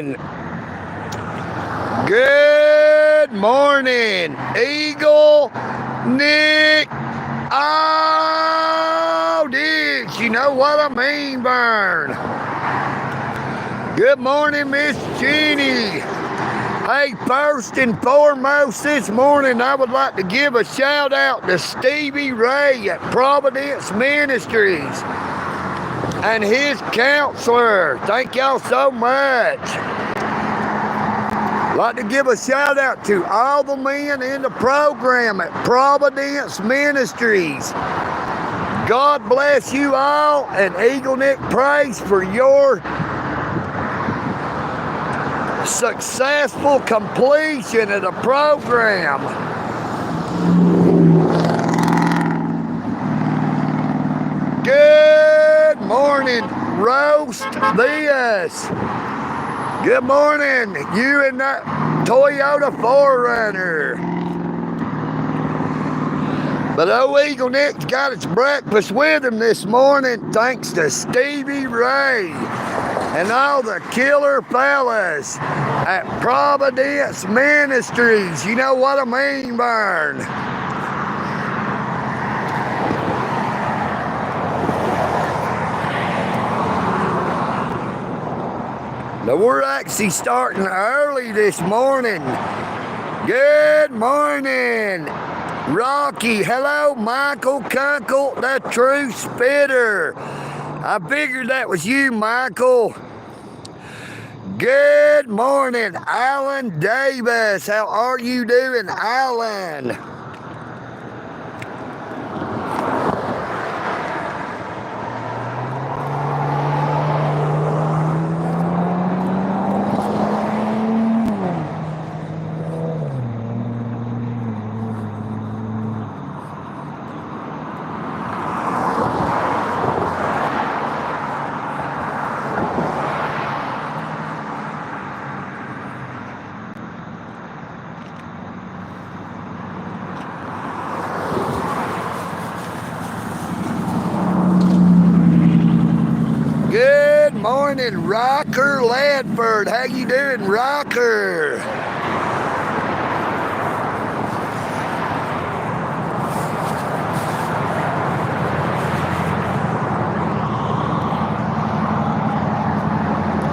morning. Good morning, EagleNick audit. You know what I mean, Vern. Good morning, Miss Jeannie. Hey, first and foremost this morning, I would like to give a shout out to Stevie Ray at Providence Ministries and his counselor. Thank y'all so much. I'd like to give a shout out to all the men in the program at Providence Ministries. God bless you all, and EagleNick prays for your successful completion of the program. Good morning, Roast This. Good morning, you and that Toyota 4Runner. But old EagleNick's got its breakfast with him this morning, thanks to Stevie Ray and all the killer fellas at Providence Ministries. You know what I mean, Vern. Now we're actually starting early this morning. Good morning, Rocky. Hello, Michael Kunkel, the true spitter. I figured that was you, Michael. Good morning, Alan Davis. How are you doing, Alan? Good morning, Rocker Ledford. How you doing, Rocker?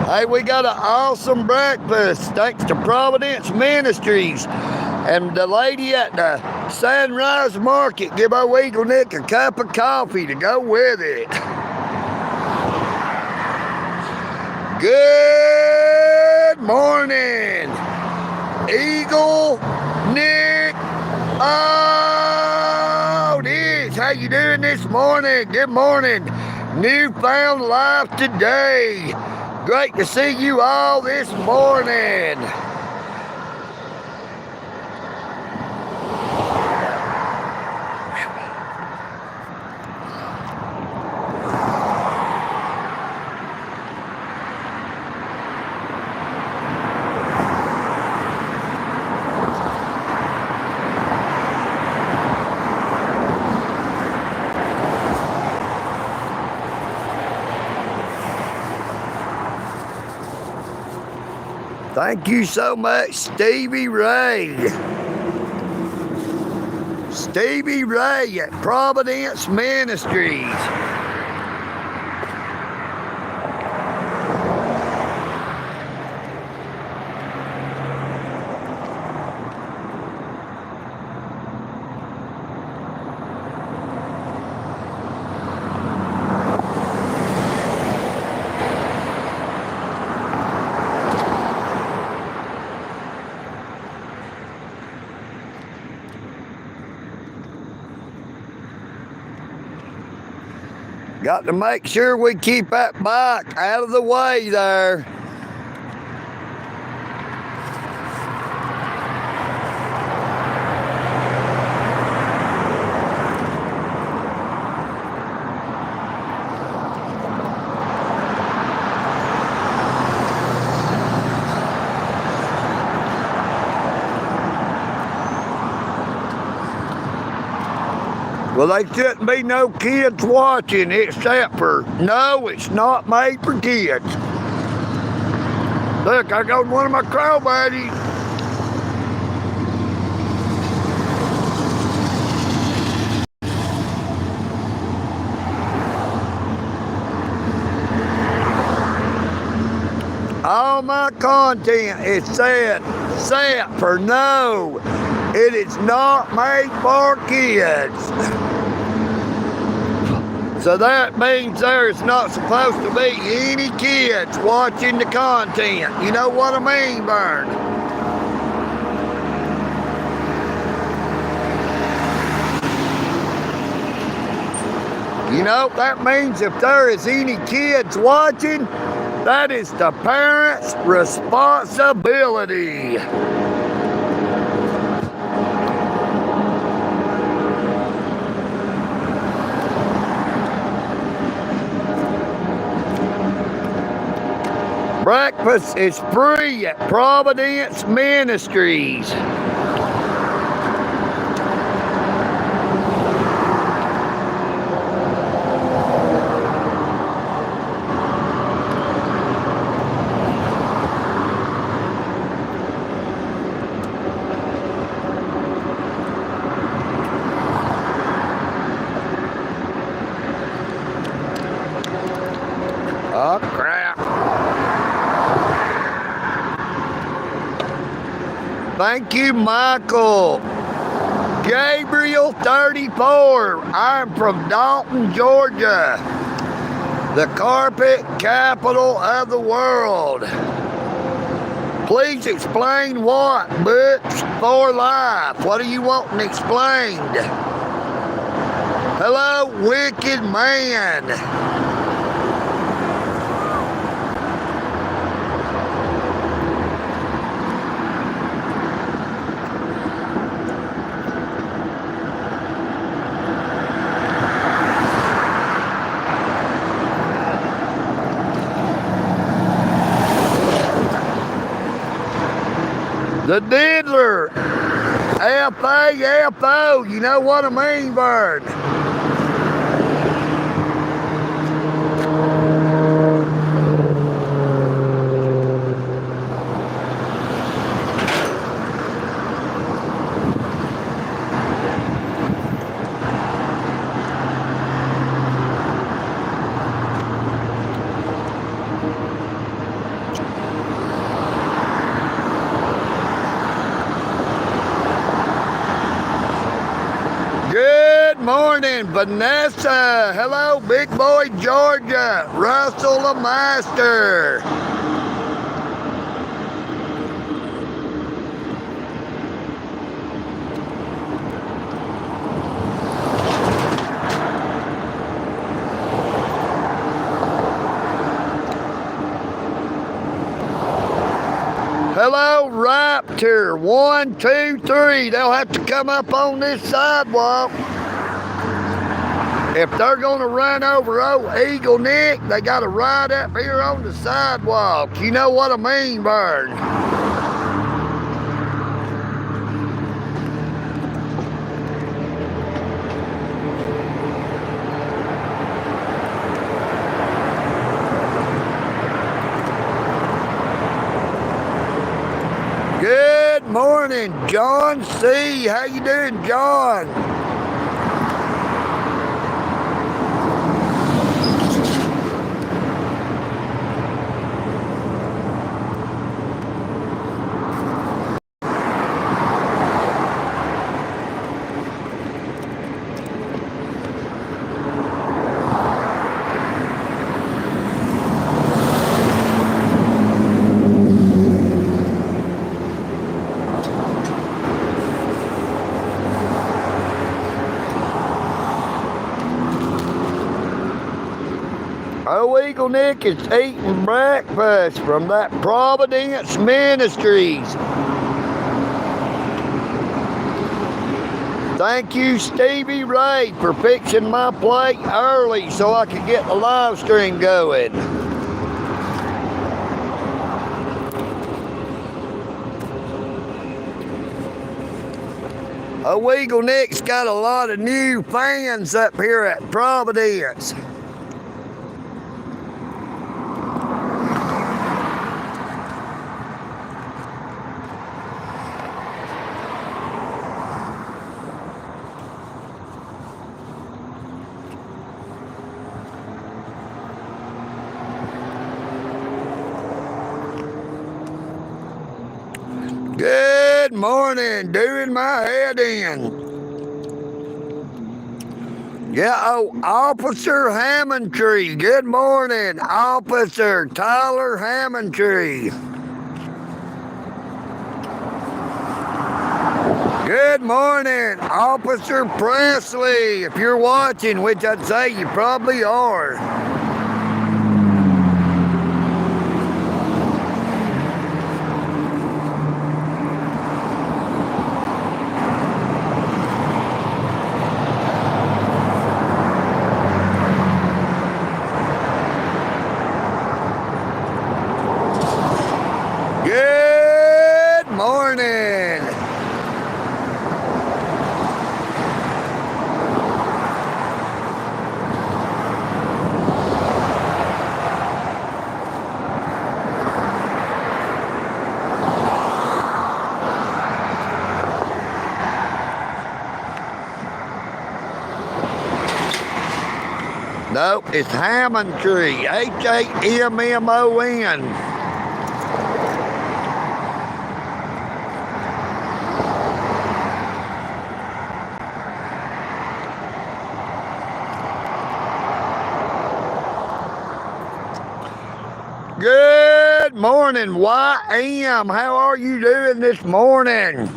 Hey, we got an awesome breakfast thanks to Providence Ministries. And the lady at the Sunrise Market give our EagleNick a cup of coffee to go with it. Good morning, EagleNick audit. How you doing this morning? Good morning, Newfound Life today. Great to see you all this morning. Thank you so much, Stevie Ray. Stevie Ray at Providence Ministries. Got to make sure we keep that bike out of the way there. Well, there shouldn't be no kids watching except for, no, it's not made for kids. Look, I got one of my crow buddies. All my content is set for no. It is not made for kids. So that means there's not supposed to be any kids watching the content. You know what I mean, Vern? You know, that means if there is any kids watching, that is the parents' responsibility. Breakfast is free at Providence Ministries. Oh, crap. Thank you, Michael. Gabriel 34. I'm from Dalton, Georgia, the carpet capital of the world. Please explain what? Books for life. What do you want explained? Hello, wicked man. The diddler, F-A-F-O, you know what I mean, Bird? Good morning, Vanessa. Hello, Big Boy, Georgia. Russell the Master. Hello, Raptor. 1, 2, 3. They'll have to come up on this sidewalk. If they're going to run over old EagleNick, they got to ride up here on the sidewalk. You know what I mean, Bird? Good morning, John C. How you doing, John? Oh, EagleNick is eating breakfast from that Providence Ministries. Thank you, Stevie Ray, for fixing my plate early so I could get the live stream going. Oh, EagleNick's got a lot of new fans up here at Providence. Good morning, doing my head in. Yeah, oh, Officer Hammondtree. Good morning, Officer Tyler Hammondtree. Good morning, Officer Presley. If you're watching, which I'd say you probably are. Good morning. Nope, it's Hammondtree, Hammon. Good morning, YM. How are you doing this morning?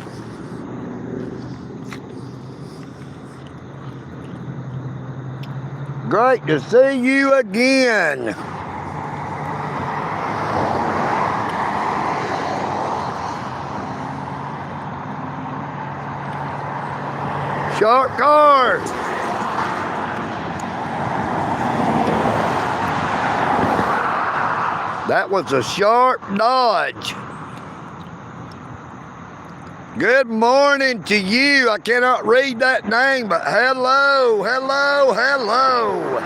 Great to see you again. Sharp car. That was a sharp dodge. Good morning to you. I cannot read that name, but hello, hello, hello.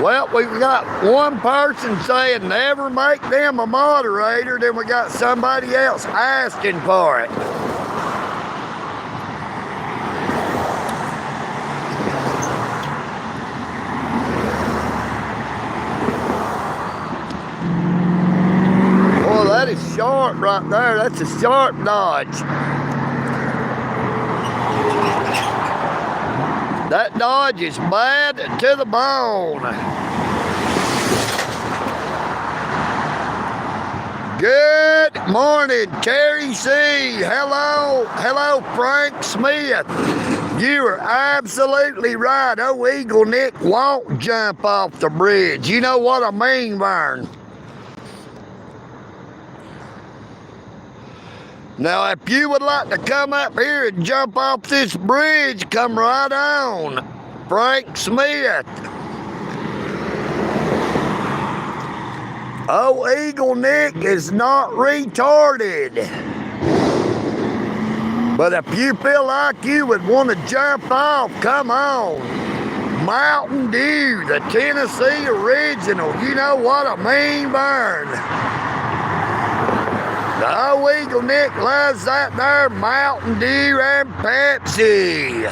Well, we've got one person saying never make them a moderator, then we got somebody else asking for it. Boy, that is sharp right there. That's a sharp dodge. That dodge is bad to the bone. Good morning, Terry C. Hello, hello, Frank Smith. You are absolutely right. Oh, EagleNick won't jump off the bridge. You know what I mean, Vern? Now, if you would like to come up here and jump off this bridge, come right on, Frank Smith. Oh, EagleNick is not retarded. But if you feel like you would want to jump off, come on. Mountain Dew, the Tennessee original. You know what I mean, Vern? The old EagleNick loves that there Mountain Dew and Pepsi.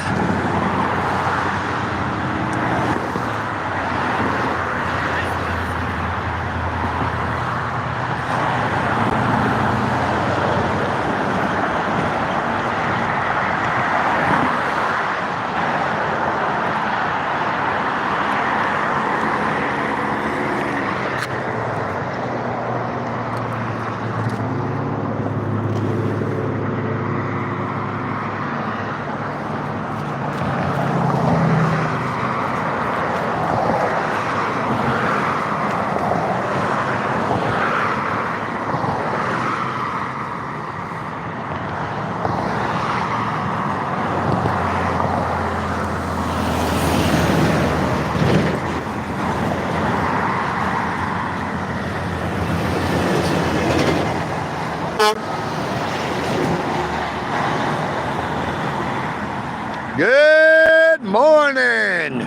Good morning.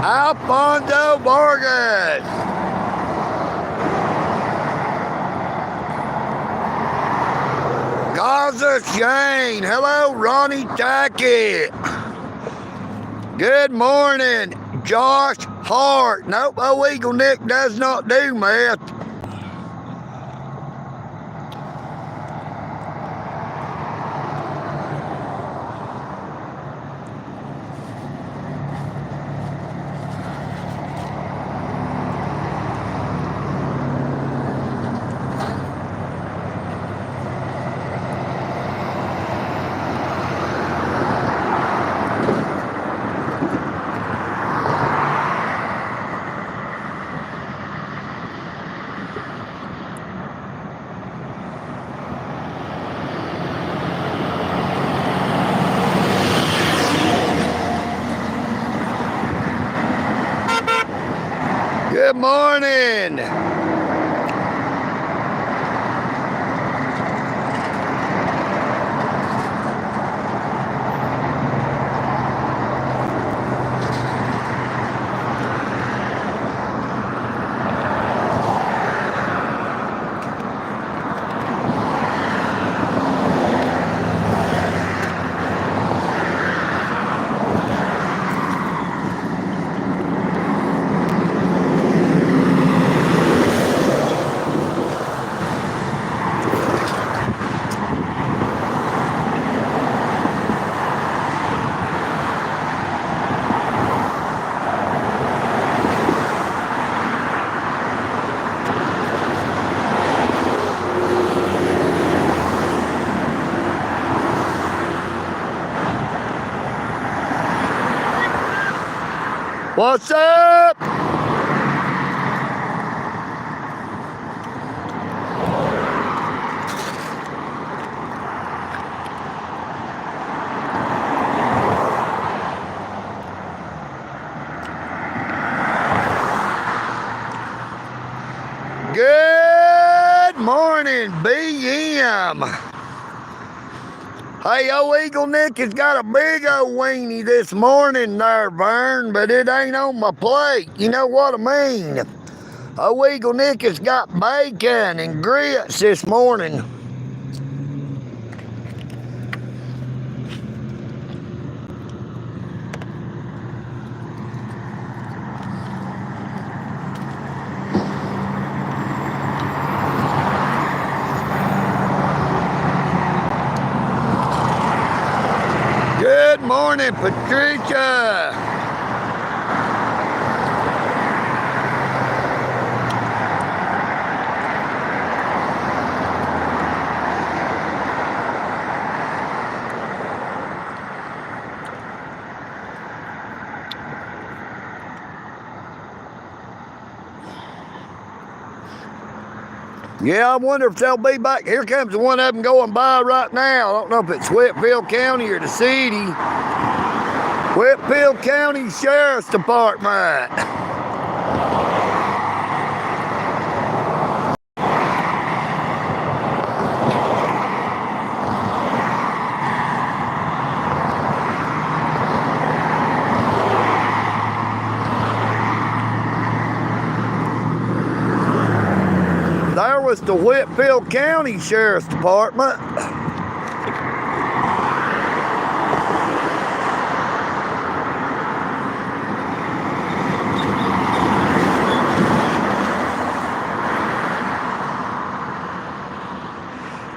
Alfonso Vargas. Gaza Shane. Hello, Ronnie Tackett. Good morning, Josh Hart. Nope, EagleNick does not do meth. Good morning. What's up? Good morning, BM. Hey, old EagleNick has got a big old weenie this morning there, Vern, but it ain't on my plate. You know what I mean? Old EagleNick has got bacon and grits this morning. Good morning, Patricia. Yeah, I wonder if they'll be back. Here comes one of them going by right now. I don't know if it's Whitfield County or the city. Whitfield County Sheriff's Department. There was the Whitfield County Sheriff's Department.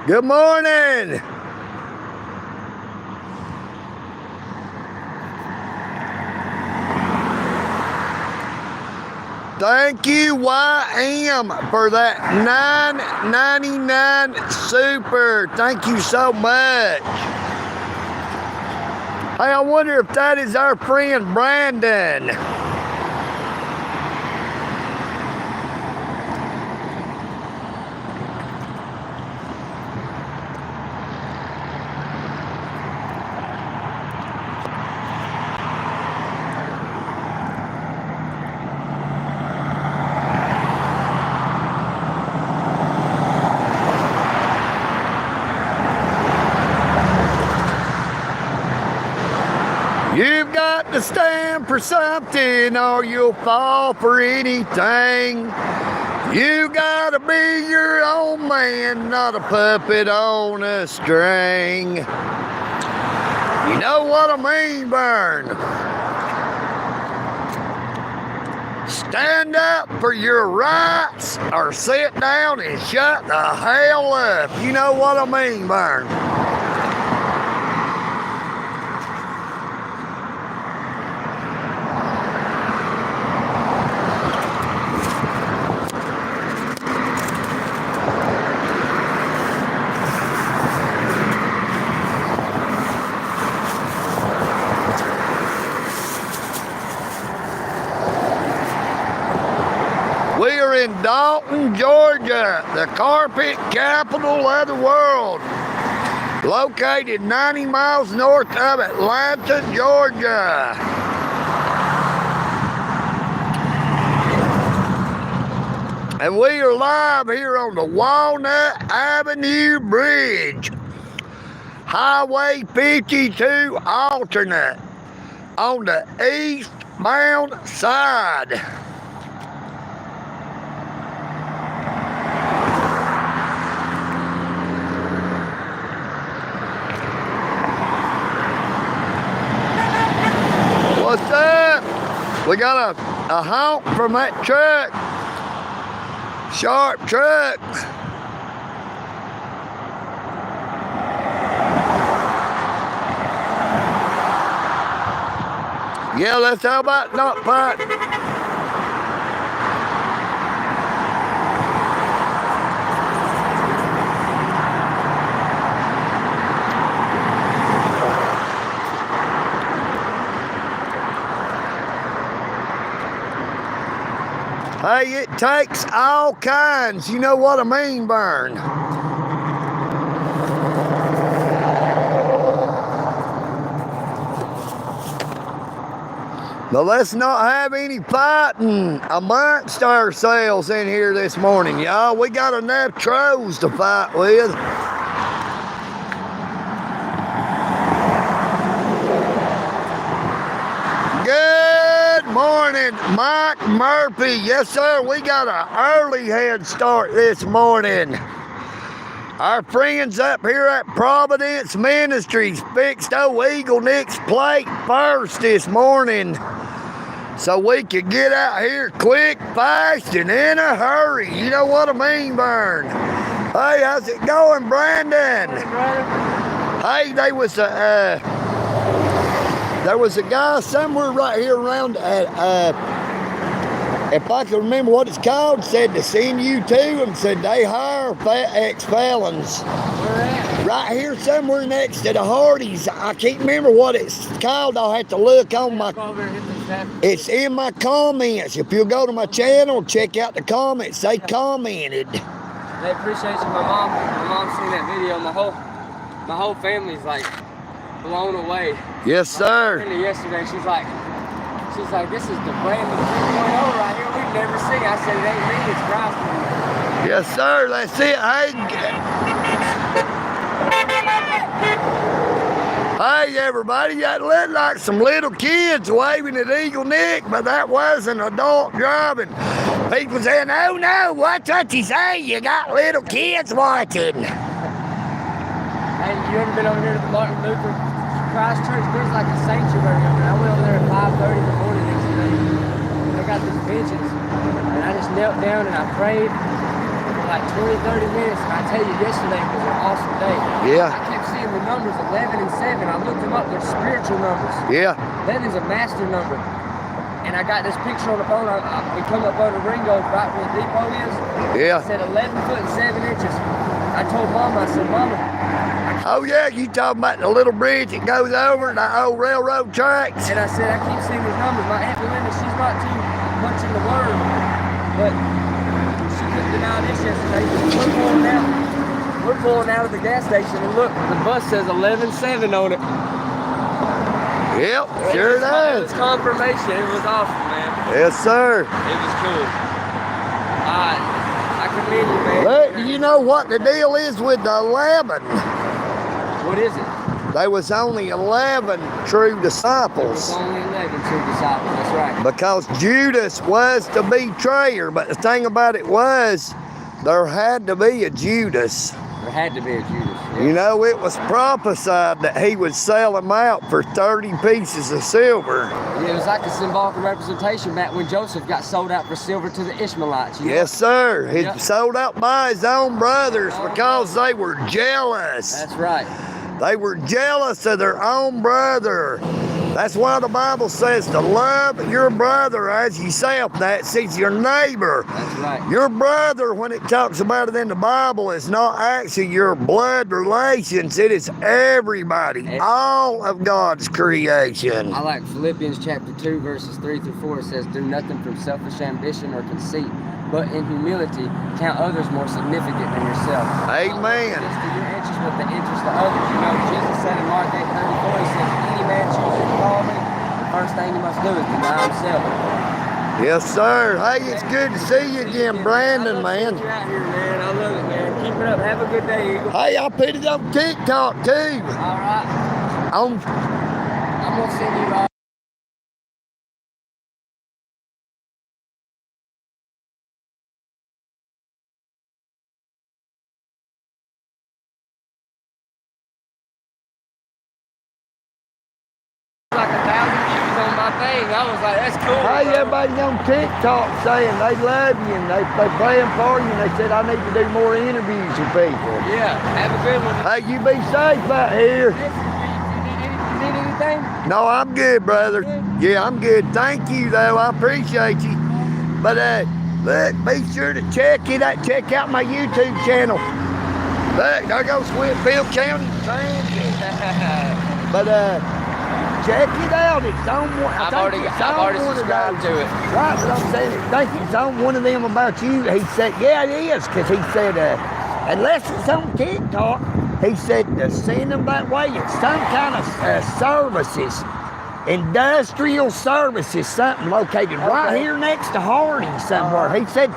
Good morning. Thank you, YM, for that $9.99 super. Thank you so much. Hey, I wonder if that is our friend Brandon. to stand for something or you'll fall for anything. You gotta be your own man, not a puppet on a string. You know what I mean, Vern? Stand up for your rights or sit down and shut the hell up. You know what I mean, Vern? We are in Dalton, Georgia, the carpet capital of the world. Located 90 miles north of Atlanta, Georgia. And we are live here on the Walnut Avenue Bridge. Highway 52 alternate on the eastbound side. What's up? We got a honk from that truck. Sharp truck. Yeah, let's how about not fight. Hey, it takes all kinds. You know what I mean, Vern? But let's not have any fighting amongst ourselves in here this morning, y'all. We got enough trolls to fight with. Good morning, Mike Murphy. Yes, sir, we got an early head start this morning. Our friends up here at Providence Ministries fixed old EagleNick's plate first this morning so we could get out here quick, fast, and in a hurry. You know what I mean, Vern? Hey, how's it going, Brandon? Hey, there was a guy somewhere right here around if I can remember what it's called, said to send you to them, said they hire ex-felons. Where at? Right here somewhere next to the Hardys. I can't remember what it's called. I'll have to look on my... It's in my comments. If you'll go to my channel, check out the comments. They commented. They appreciate you. My mom seen that video. My whole family's like blown away. Yes, sir. Yesterday, she's like, this is the brand new 3.0 right here. We've never seen. I said, it ain't me, it's Christ. Yes, sir. That's it. Hey, everybody. That looked like some little kids waving at EagleNick, but that was an adult driving. People saying, oh, no, watch what you say. You got little kids watching. Hey, you ever been over here to the Martin Luther Christ Church? There's like a sanctuary over there. I went over there at 5:30 in the morning yesterday. They got these benches, and I just knelt down and I prayed for like 20-30 minutes. And I tell you, yesterday was an awesome day. Yeah. I kept seeing the numbers 11 and 7. I looked them up. They're spiritual numbers. Yeah. 11 is a master number. And I got this picture on the phone. We come up under Ringo, right where the depot is. Yeah. It said 11 foot and 7 inches. I told Mama, I said, Mama. Oh, yeah, you talking about the little bridge that goes over the old railroad tracks? And I said, I keep seeing these numbers. My Aunt Belinda, she's not too much in the word, but she couldn't deny this yesterday. We're pulling out of the gas station, and look, the bus says 11-7 on it. Yep, sure does. It was confirmation. It was awesome, man. Yes, sir. It was cool. I commend you, man. Look, do you know what the deal is with the 11? What is it? There was only 11 true disciples. There was only 11 true disciples, that's right. Because Judas was the betrayer. But the thing about it was, there had to be a Judas. There had to be a Judas. Yeah. You know, it was prophesied that he would sell them out for 30 pieces of silver. Yeah, it was like a symbolic representation back when Joseph got sold out for silver to the Ishmaelites. You know? Yes, sir. He sold out by his own brothers because they were jealous. That's right. They were jealous of their own brother. That's why the Bible says to love your brother as yourself. That's your neighbor. That's right. Your brother, when it talks about it in the Bible, is not actually your blood relations. It is everybody, all of God's creation. I like Philippians chapter 2, verses 3 through 4. It says, do nothing from selfish ambition or conceit, but in humility count others more significant than yourself. Amen. Just do your interest with the interest of others. You know, Jesus said in Mark 8:34, he said, if any man chooses to follow me, the first thing he must do is deny himself. Yes, sir. Hey, it's good to see you again, Brandon, man. You're out here, man. I love it, man. Keep it up. Have a good day, Eagle. Hey, I put it on TikTok, too. All right. I'm going to send you like 1,000 views on my thing. I was like, that's cool. Hey, bro. everybody on TikTok saying they love you and they praying for you, and they said I need to do more interviews with people. Yeah, have a good one. Hey, you be safe out here. You need anything? No, I'm good, brother. Yeah, I'm good. Thank you, though. I appreciate you. But look, be sure to check out my YouTube channel. Look, there goes Whitfield County. But check it out. It's on one. I've already subscribed to it. Right, but I'm saying, I think it's on one of them about you. He said, yeah, it is, because he said, unless it's on TikTok, he said to send them that way. It's some kind of services, industrial services, something located right here next to Harding somewhere. He said,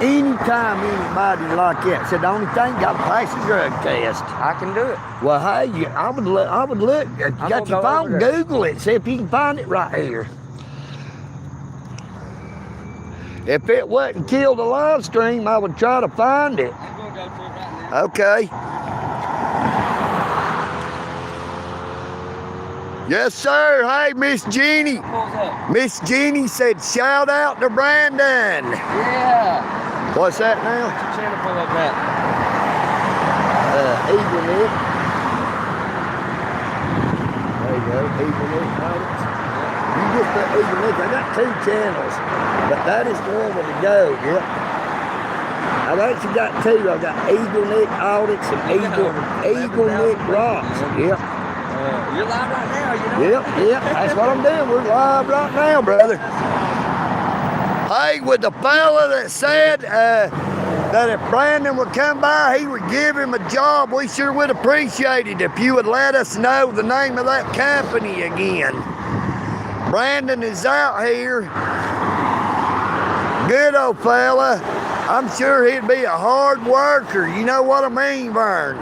anytime anybody like that said the only thing got to pass a drug test. I can do it. Well, hey, I would look. You got your phone? Google it. See if you can find it right here. If it wasn't killed a live stream, I would try to find it. I'm going to go to it right now. Okay. Yes, sir. Hey, Miss Jeannie. Miss Jeannie said, shout out to Brandon. Yeah. What's that now? What's your channel pull up at? EagleNick. There you go, EagleNick audits. You just put EagleNick. I got 2 channels, but that is the one to go. Yep. I've actually got 2. I've got EagleNick audits and EagleNick rocks. Yep. You're live right now, you know? Yep. That's what I'm doing. We're live right now, brother. Hey, with the fella that said that if Brandon would come by, he would give him a job, we sure would appreciate it if you would let us know the name of that company again. Brandon is out here. Good old fella. I'm sure he'd be a hard worker. You know what I mean, Vern?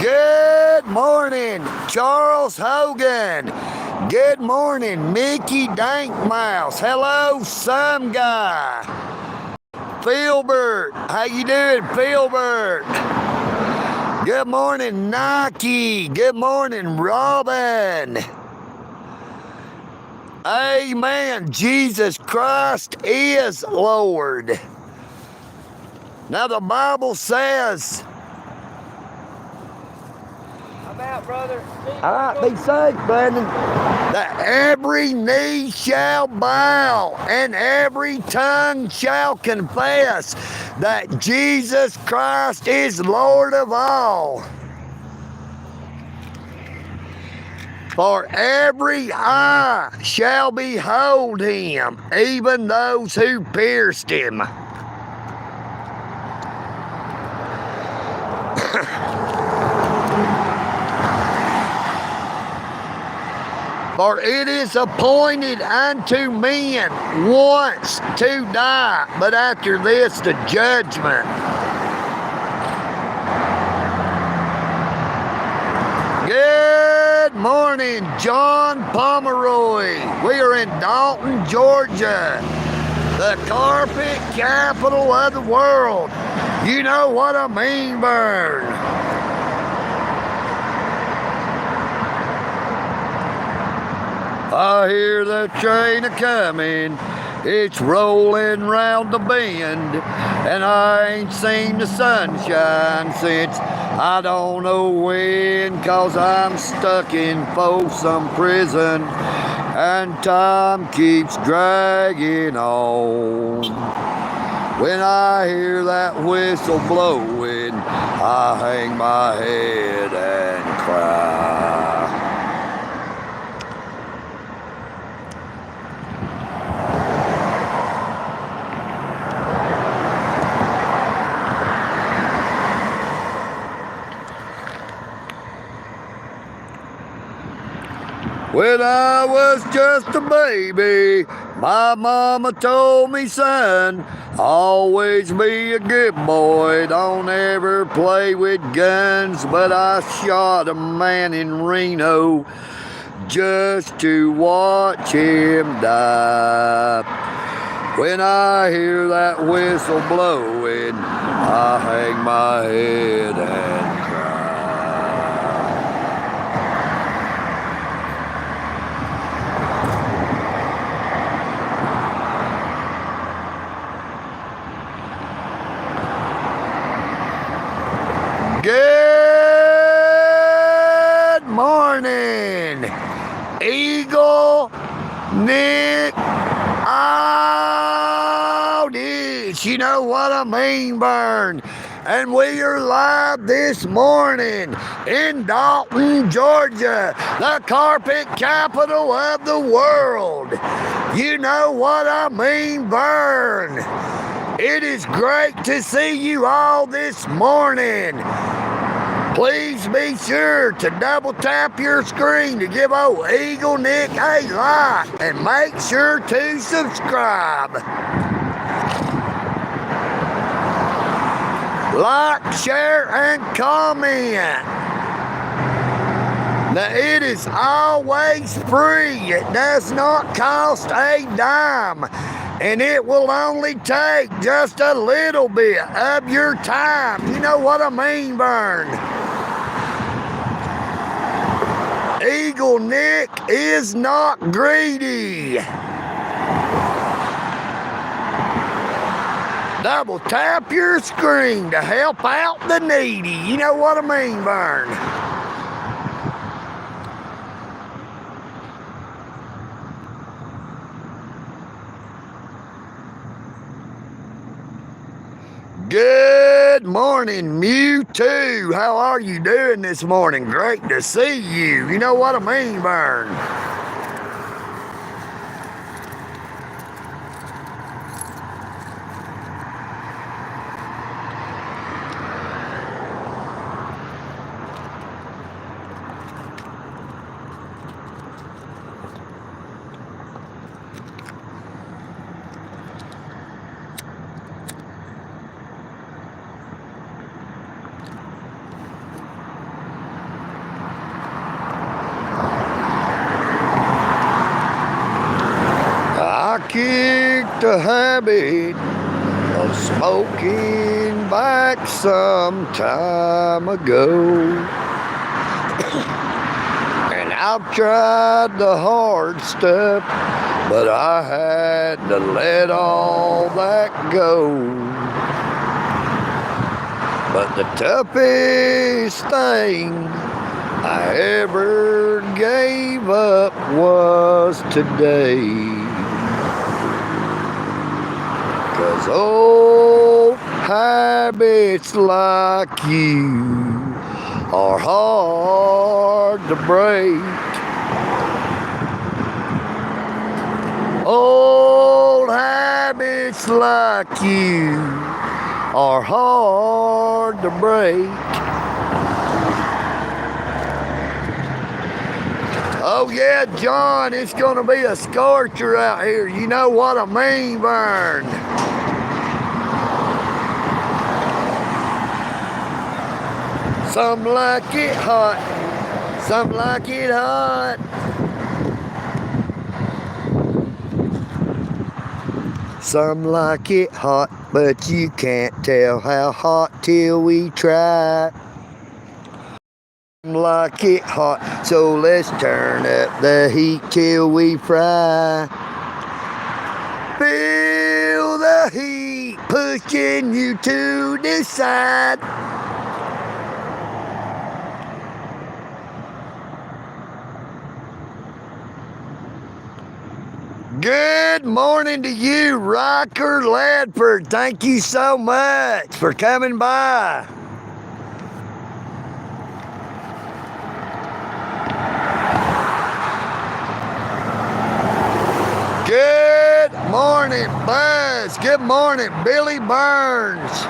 Good morning, Charles Hogan. Good morning, Mickey Dankmouse. Hello, some guy. Philbert, how you doing, Philbert? Good morning, Nike. Good morning, Robin. Amen. Jesus Christ is Lord. Now the Bible says, Out, brother. all right, be safe, Brandon. That every knee shall bow and every tongue shall confess that Jesus Christ is Lord of all. For every eye shall behold him, even those who pierced him. For it is appointed unto men once to die, but after this the judgment. Good morning, John Pomeroy. We are in Dalton, Georgia, the carpet capital of the world. You know what I mean, Burn. I hear the train a-comin', it's rolling round the bend, and I ain't seen the sunshine since I don't know when, 'cause I'm stuck in Folsom Prison, and time keeps dragging on. When I hear that whistle blowing, I hang my head and cry. When I was just a baby, my mama told me, son, always be a good boy, don't ever play with guns. But I shot a man in Reno just to watch him die. When I hear that whistle blowing, I hang my head and cry. Good morning, EagleNick audit. You know what I mean, Burn. And we are live this morning in Dalton, Georgia, the carpet capital of the world. You know what I mean, Burn. It is great to see you all this morning. Please be sure to double tap your screen to give old EagleNick a like, and make sure to subscribe. Like, share, and comment. Now, it is always free. It does not cost a dime. And it will only take just a little bit of your time. You know what I mean, Burn. EagleNick is not greedy. Double tap your screen to help out the needy. You know what I mean, Burn. Good morning, Mewtwo. How are you doing this morning? Great to see you. You know what I mean, Burn. I kicked a habit of smoking back some time ago. And I've tried the hard stuff, but I had to let all that go. But the toughest thing I ever gave up was today. 'Cause old habits like you are hard to break. Old habits like you are hard to break. Oh yeah, John, it's gonna be a scorcher out here. You know what I mean, Vern? Some like it hot, some like it hot. Some like it hot, but you can't tell how hot till we try. Some like it hot, so let's turn up the heat till we fry. Feel the heat pushing you to the side. Good morning to you, Rocker Ladford. Thank you so much for coming by. Good morning, Buzz. Good morning, Billy Burns.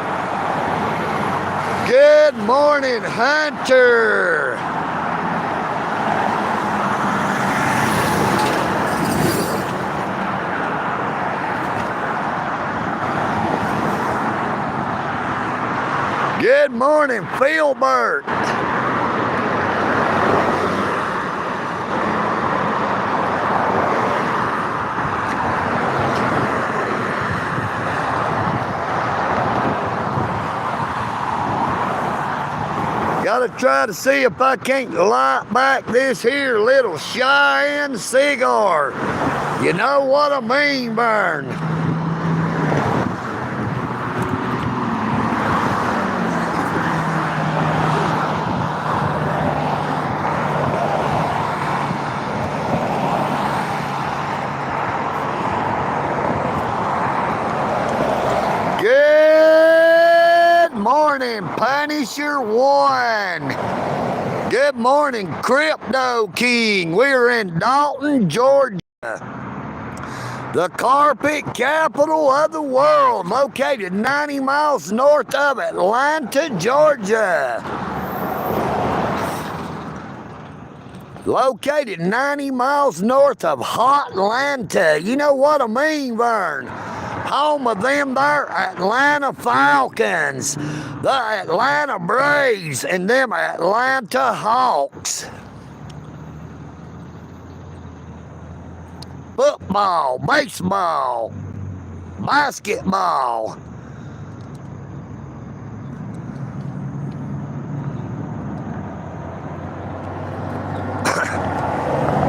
Good morning, Hunter. Good morning, Philbert. Gotta try to see if I can't light back this here little Cheyenne cigar. You know what I mean, Vern? Good morning, Punisher One. Good morning, Crypto King. We're in Dalton, Georgia, the carpet capital of the world, located 90 miles north of Atlanta, Georgia. Located 90 miles north of Hotlanta. You know what I mean, Vern? Home of them there Atlanta Falcons, the Atlanta Braves, and them Atlanta Hawks. Football, baseball, basketball.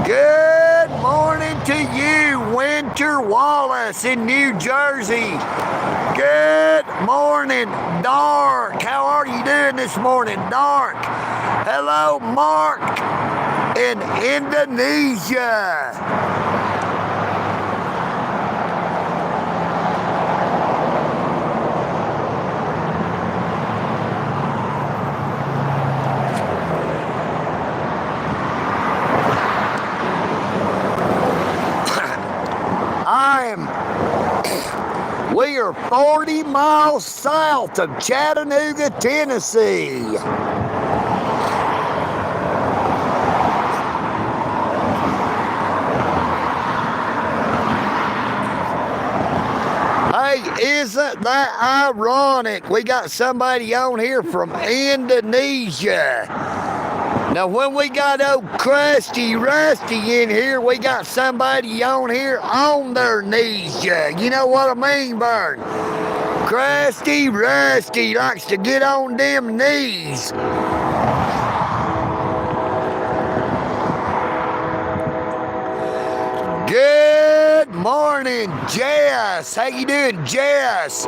Good morning to you, Winter Wallace in New Jersey. Good morning, Dark. How are you doing this morning, Dark? Hello, Mark in Indonesia. We are 40 miles south of Chattanooga, Tennessee. Hey, isn't that ironic? We got somebody on here from Indonesia. Now, when we got old Krusty Rusty in here, we got somebody on here on their knees. You know what I mean, Vern? Krusty Rusty likes to get on them knees. Good morning, Jess. How you doing, Jess?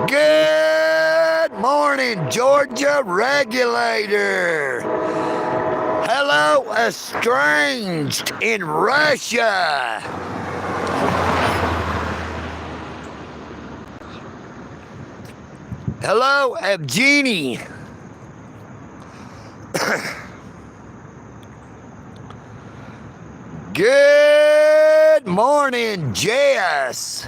Good morning, Georgia Regulator. Hello, estranged in Russia. Hello, Evgeny. Good morning, Jess.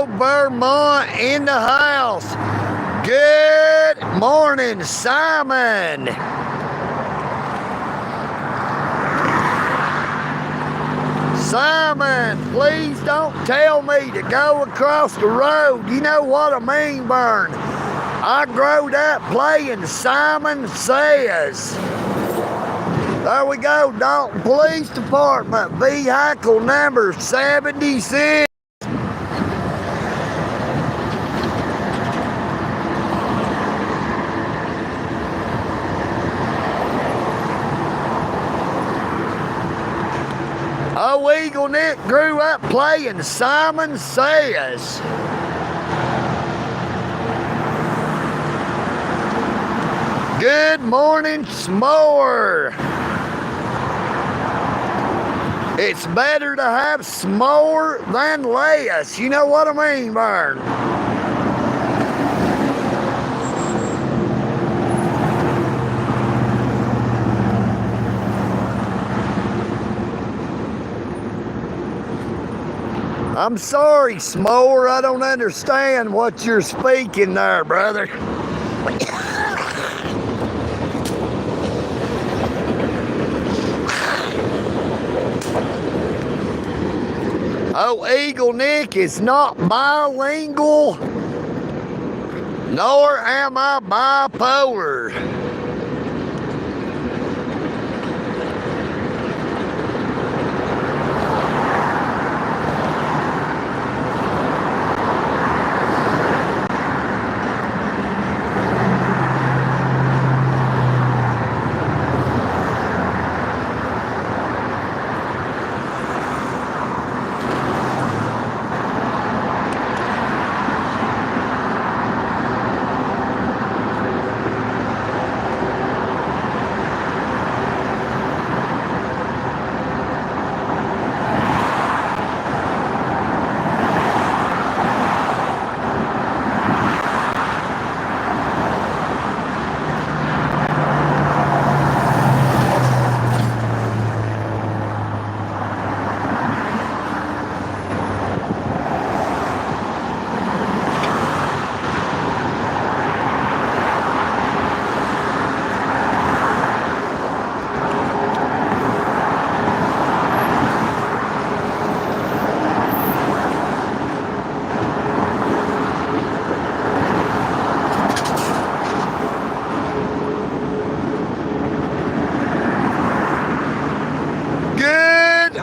Vermont in the house. Good morning, Simon. Simon, please don't tell me to go across the road. You know what I mean, Vern? I growed up playing Simon Says. There we go, Dalton Police Department, vehicle number 76. Oh, EagleNick grew up playing Simon Says. Good morning, S'more. It's better to have s'more than less. You know what I mean, Vern? I'm sorry, S'more. I don't understand what you're speaking there, brother. Oh, EagleNick is not bilingual, nor am I bipolar.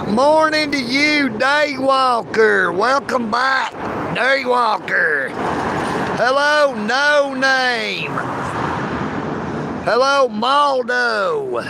Morning to you, Daywalker. Welcome back, Daywalker. Hello, No Name. Hello, Maldo.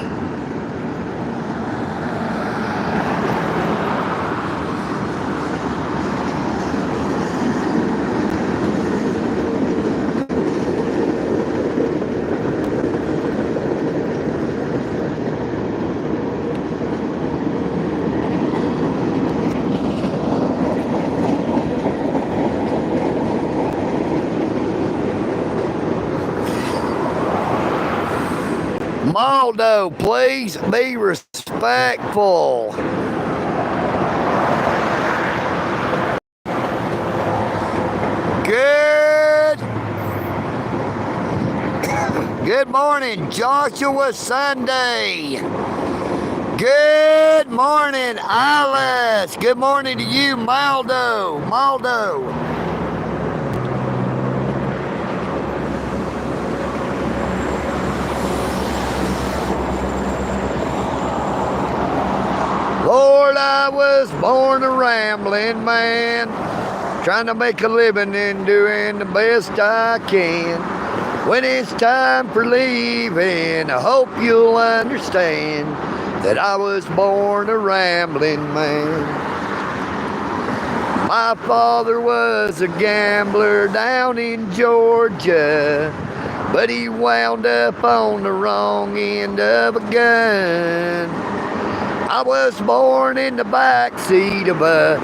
Maldo, please be respectful. Good morning, Joshua Sunday. Good morning, Alice. Good morning to you, Maldo. Lord, I was born a rambling man, trying to make a living and doing the best I can. When it's time for leaving, I hope you'll understand that I was born a rambling man. My father was a gambler down in Georgia, but he wound up on the wrong end of a gun. I was born in the backseat of a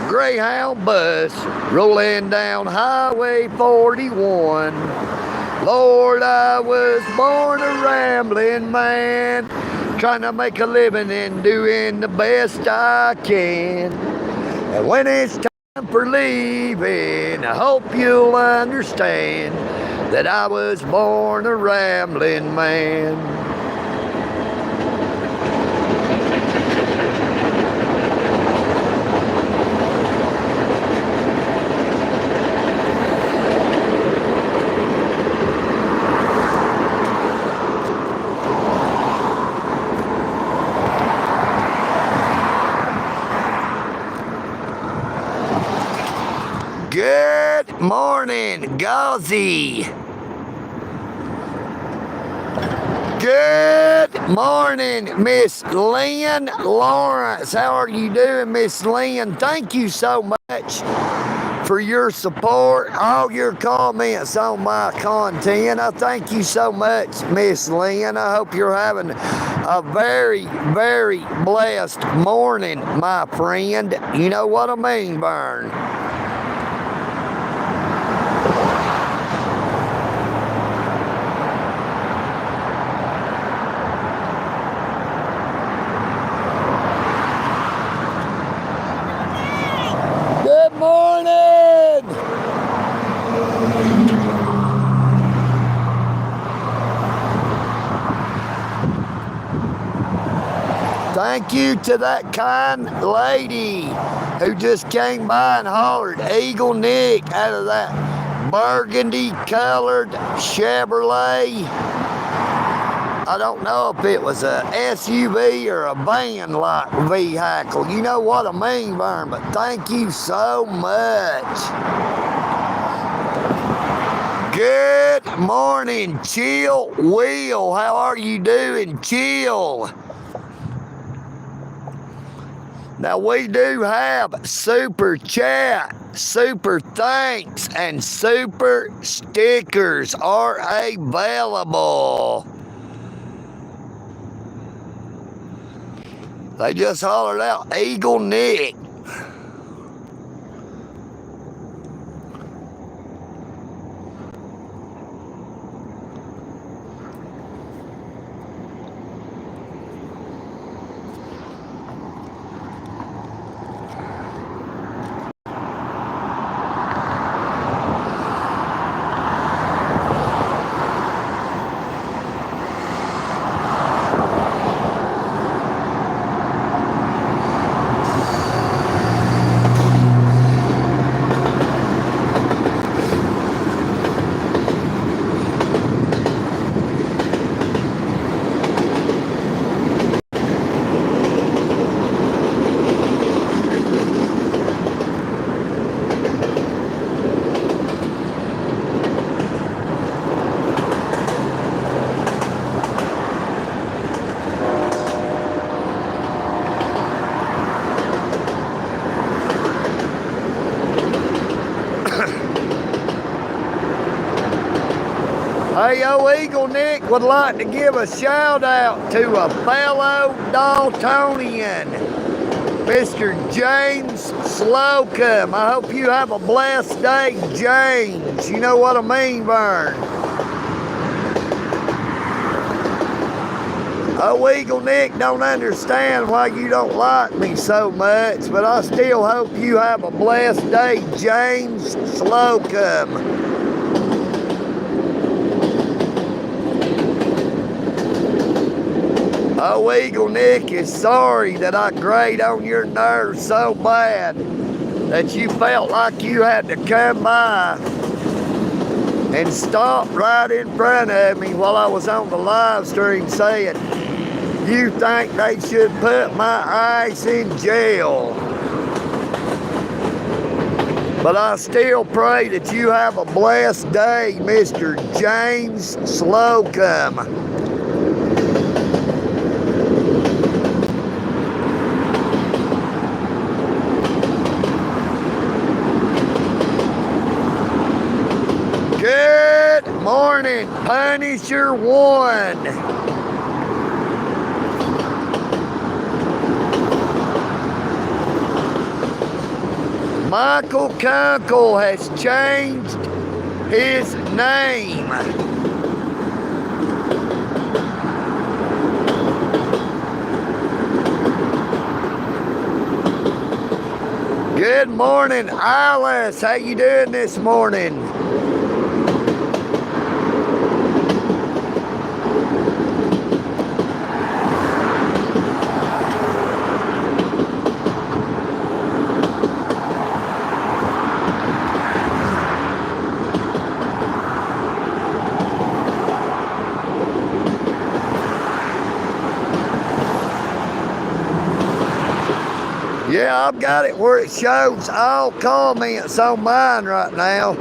Greyhound bus rolling down Highway 41. Lord, I was born a rambling man, trying to make a living and doing the best I can. And when it's for leaving. I hope you'll understand that I was born a rambling man. Good morning, Gauzy. Good morning, Miss Lynn Lawrence. How are you doing, Miss Lynn? Thank you so much for your support, all your comments on my content. I thank you so much, Miss Lynn. I hope you're having a very, very blessed morning, my friend. You know what I mean, Vern? Good morning! Thank you to that kind lady who just came by and hollered EagleNick out of that burgundy colored Chevrolet. I don't know if it was a SUV or a van-like vehicle. You know what I mean, Vern, but thank you so much. Good morning, Chill Will. How are you doing, Chill? Now, we do have super chat, super thanks, and super stickers are available. They just hollered out EagleNick. Hey, EagleNick would like to give a shout out to a fellow Daltonian, Mr. James Slocum. I hope you have a blessed day, James. You know what I mean, Vern? EagleNick don't understand why you don't like me so much, but I still hope you have a blessed day, James Slocum. EagleNick is sorry that I grate on your nerves so bad that you felt like you had to come by and stop right in front of me while I was on the live stream saying, you think they should put my ice in jail. But I still pray that you have a blessed day, Mr. James Slocum. Good morning, Punisher One. Michael Kunkel has changed his name. Good morning, Alice. How you doing this morning? Yeah, I've got it where it shows all comments on mine right now.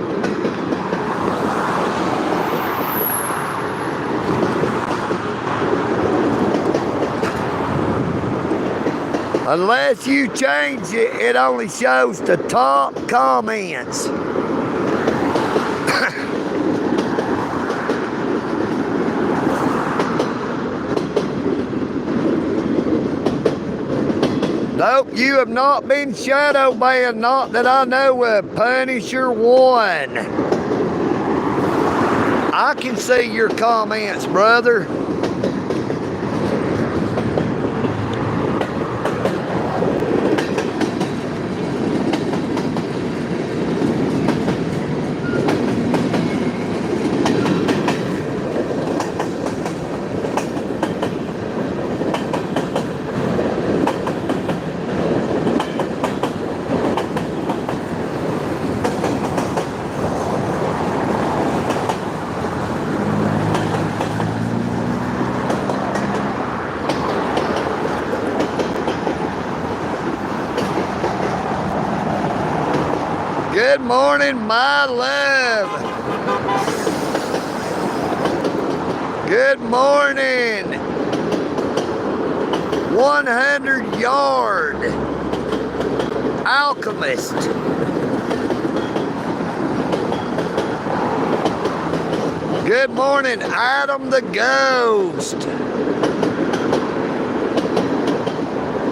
Unless you change it, it only shows the top comments. Nope, you have not been shadow banned, not that I know of. Punisher 1. I can see your comments, brother. Good morning, my love. Good morning. 100-yard alchemist. Good morning, Adam the Ghost.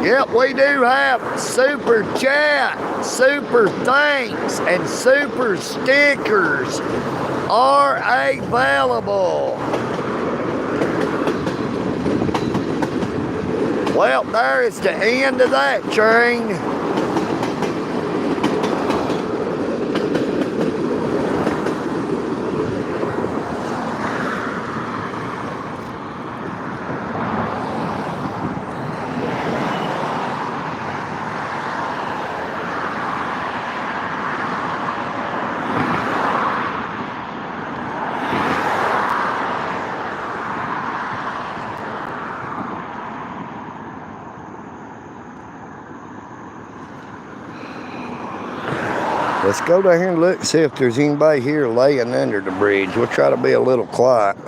Yep, we do have super chat, super thanks, and super stickers are available. Well, there is the end of that train. Let's go down here and look, see if there's anybody here laying under the bridge. We'll try to be a little quiet.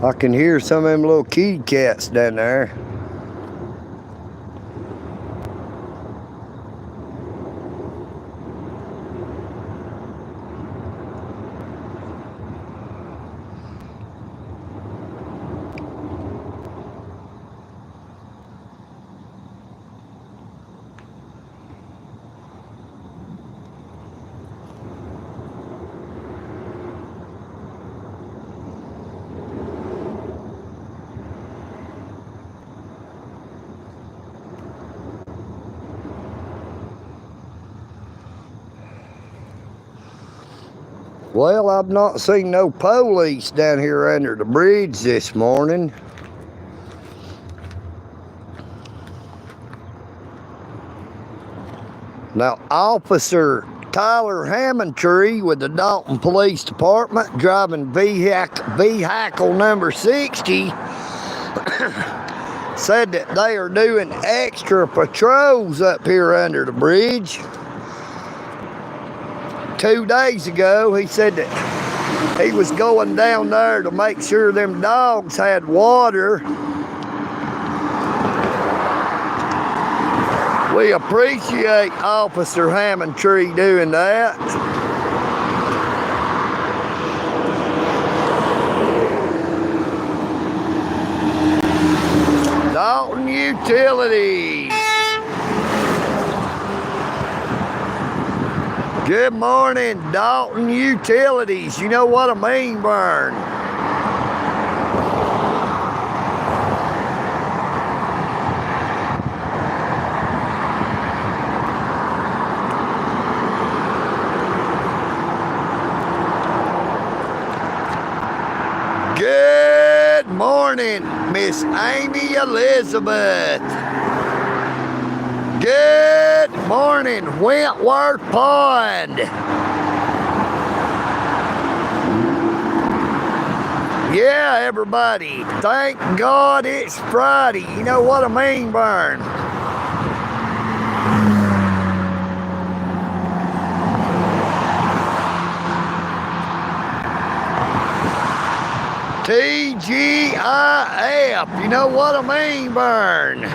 I can hear some of them little kitty cats down there. Well, I've not seen no police down here under the bridge this morning. Now, Officer Tyler Hammondtree with the Dalton Police Department, driving vehicle number 60, said that they are doing extra patrols up here under the bridge. 2 days ago, he said that he was going down there to make sure them dogs had water. We appreciate Officer Hammondtree doing that. Dalton Utilities. Good morning, Dalton Utilities. You know what I mean, Vern? Good morning, Miss Amy Elizabeth. Good morning, Wentworth Pond. Yeah, everybody, thank God it's Friday. You know what I mean, Vern? TGIF, you know what I mean, Vern?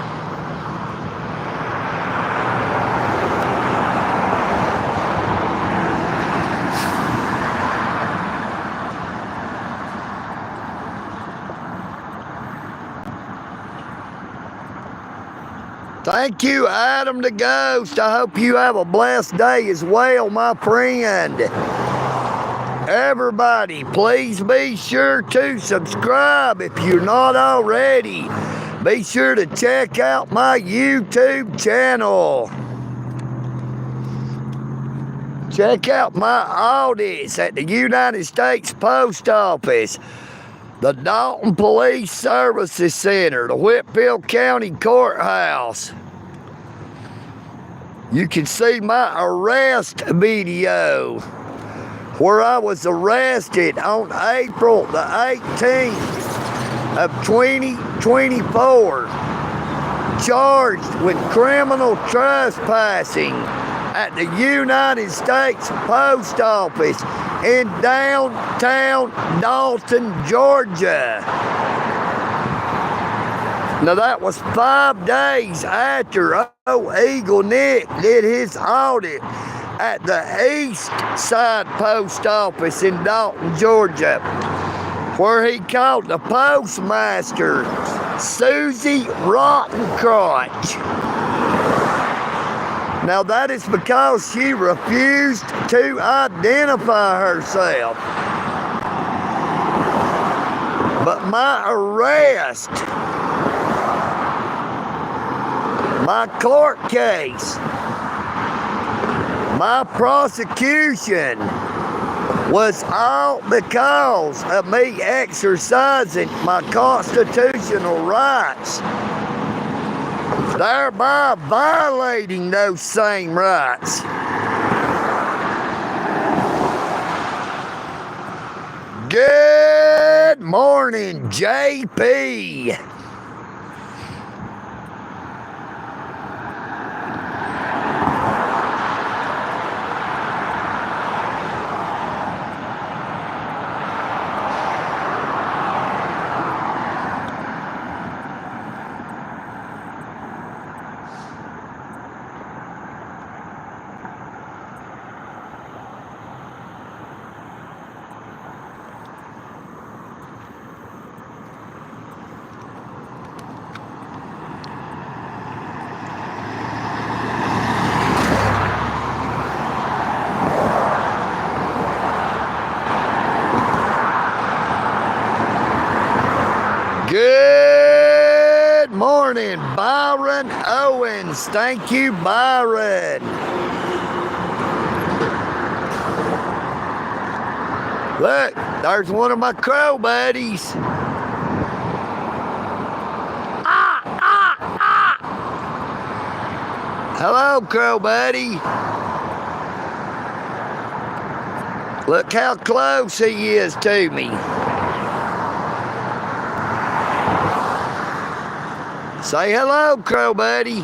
Thank you, Adam the Ghost. I hope you have a blessed day as well, my friend. Everybody, please be sure to subscribe if you're not already. Be sure to check out my YouTube channel. Check out my audits at the United States Post Office, the Dalton Police Services Center, the Whitfield County Courthouse. You can see my arrest video, where I was arrested on April the 18th of 2024, charged with criminal trespassing at the United States Post Office in downtown Dalton, Georgia. Now that was 5 days after EagleNick did his audit at the East Side Post Office in Dalton, Georgia, where he caught the postmaster, Susie Rottencrotch. Now that is because she refused to identify herself. But my arrest, my court case, my prosecution was all because of me exercising my constitutional rights, thereby violating those same rights. Good morning, JP. Good morning, Byron Owens. Thank you, Byron. Look, there's one of my crow buddies. Hello, Crow Buddy. Look how close he is to me. Say hello, Crow Buddy.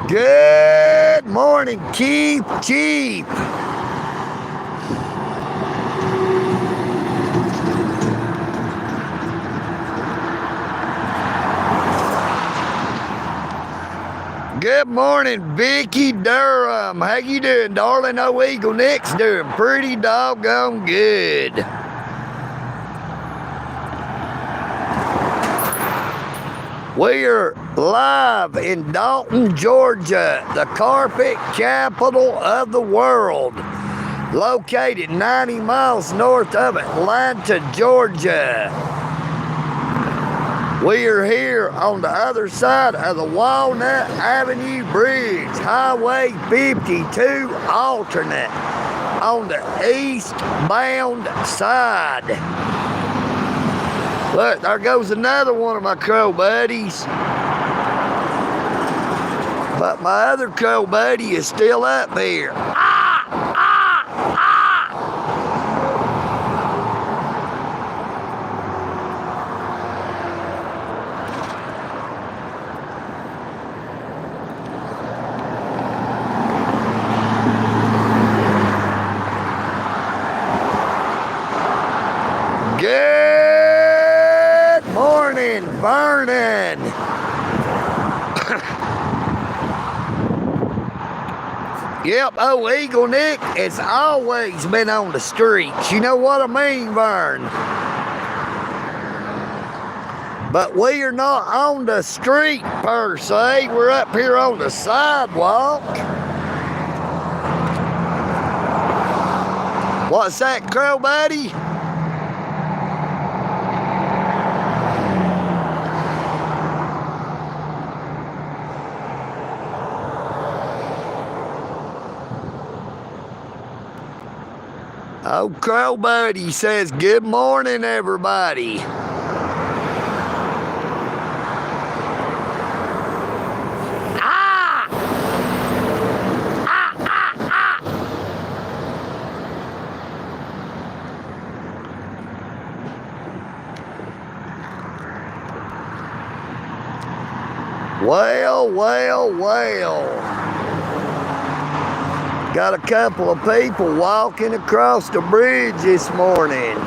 Good morning, Keep Cheap. Good morning, Vicky Durham. How you doing, darling? Oh, EagleNick's doing pretty doggone good. We are live in Dalton, Georgia, the carpet capital of the world, located 90 miles north of Atlanta, Georgia. We are here on the other side of the Walnut Avenue Bridge, Highway 52 alternate, on the eastbound side. Look, there goes another one of my crow buddies. But my other crow buddy is still up here. Good morning, Vernon. Yep, oh, EagleNick has always been on the streets. You know what I mean, Vern? But we are not on the street, per se. We're up here on the sidewalk. What's that, crow buddy? Oh, Crow Buddy says, good morning, everybody. Well, well, well. Got a couple of people walking across the bridge this morning.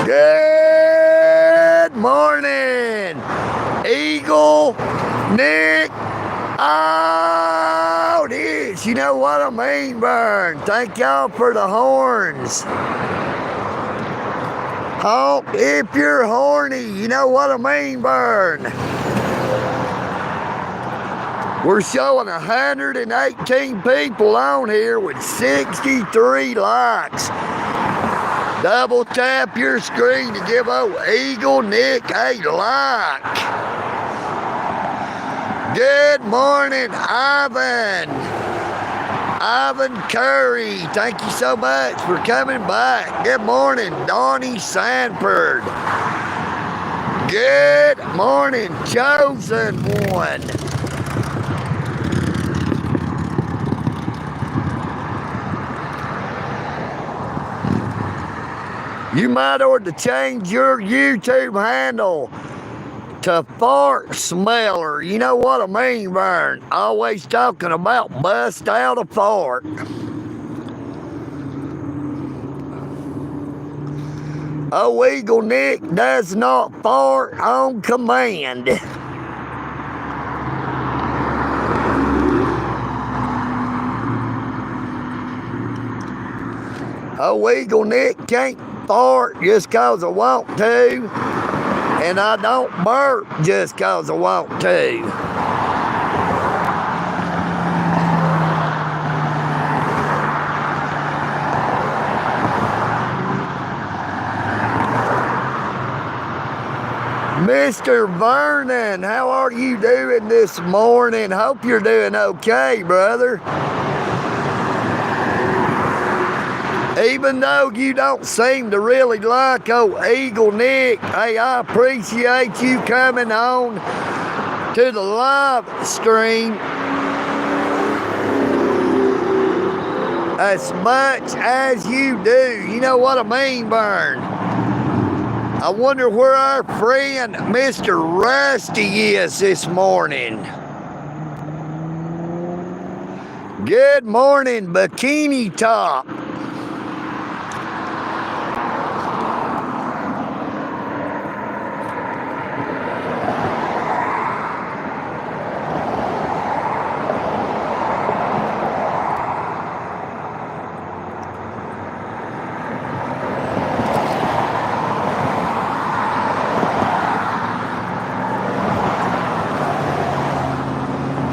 Good morning, EagleNick. Oh, this, you know what I mean, Vern. Thank y'all for the horns. Honk if you're horny, you know what I mean, Vern. We're showing 118 people on here with 63 likes. Double tap your screen to give old EagleNick a like. Good morning, Ivan Curry, thank you so much for coming back. Good morning, Donnie Sanford. Good morning, Chosen One. You might ought to change your YouTube handle to Fart Smeller. You know what I mean, Vern? Always talking about bust out a fart. Oh, EagleNick does not fart on command. Oh, EagleNick can't fart just 'cause I want to. And I don't burp just 'cause I want to. Mr. Vernon, how are you doing this morning? Hope you're doing okay, brother. Even though you don't seem to really like old EagleNick, hey, I appreciate you coming on to the live stream as much as you do. You know what I mean, Vern? I wonder where our friend Mr. Rusty is this morning. Good morning, Bikini Top.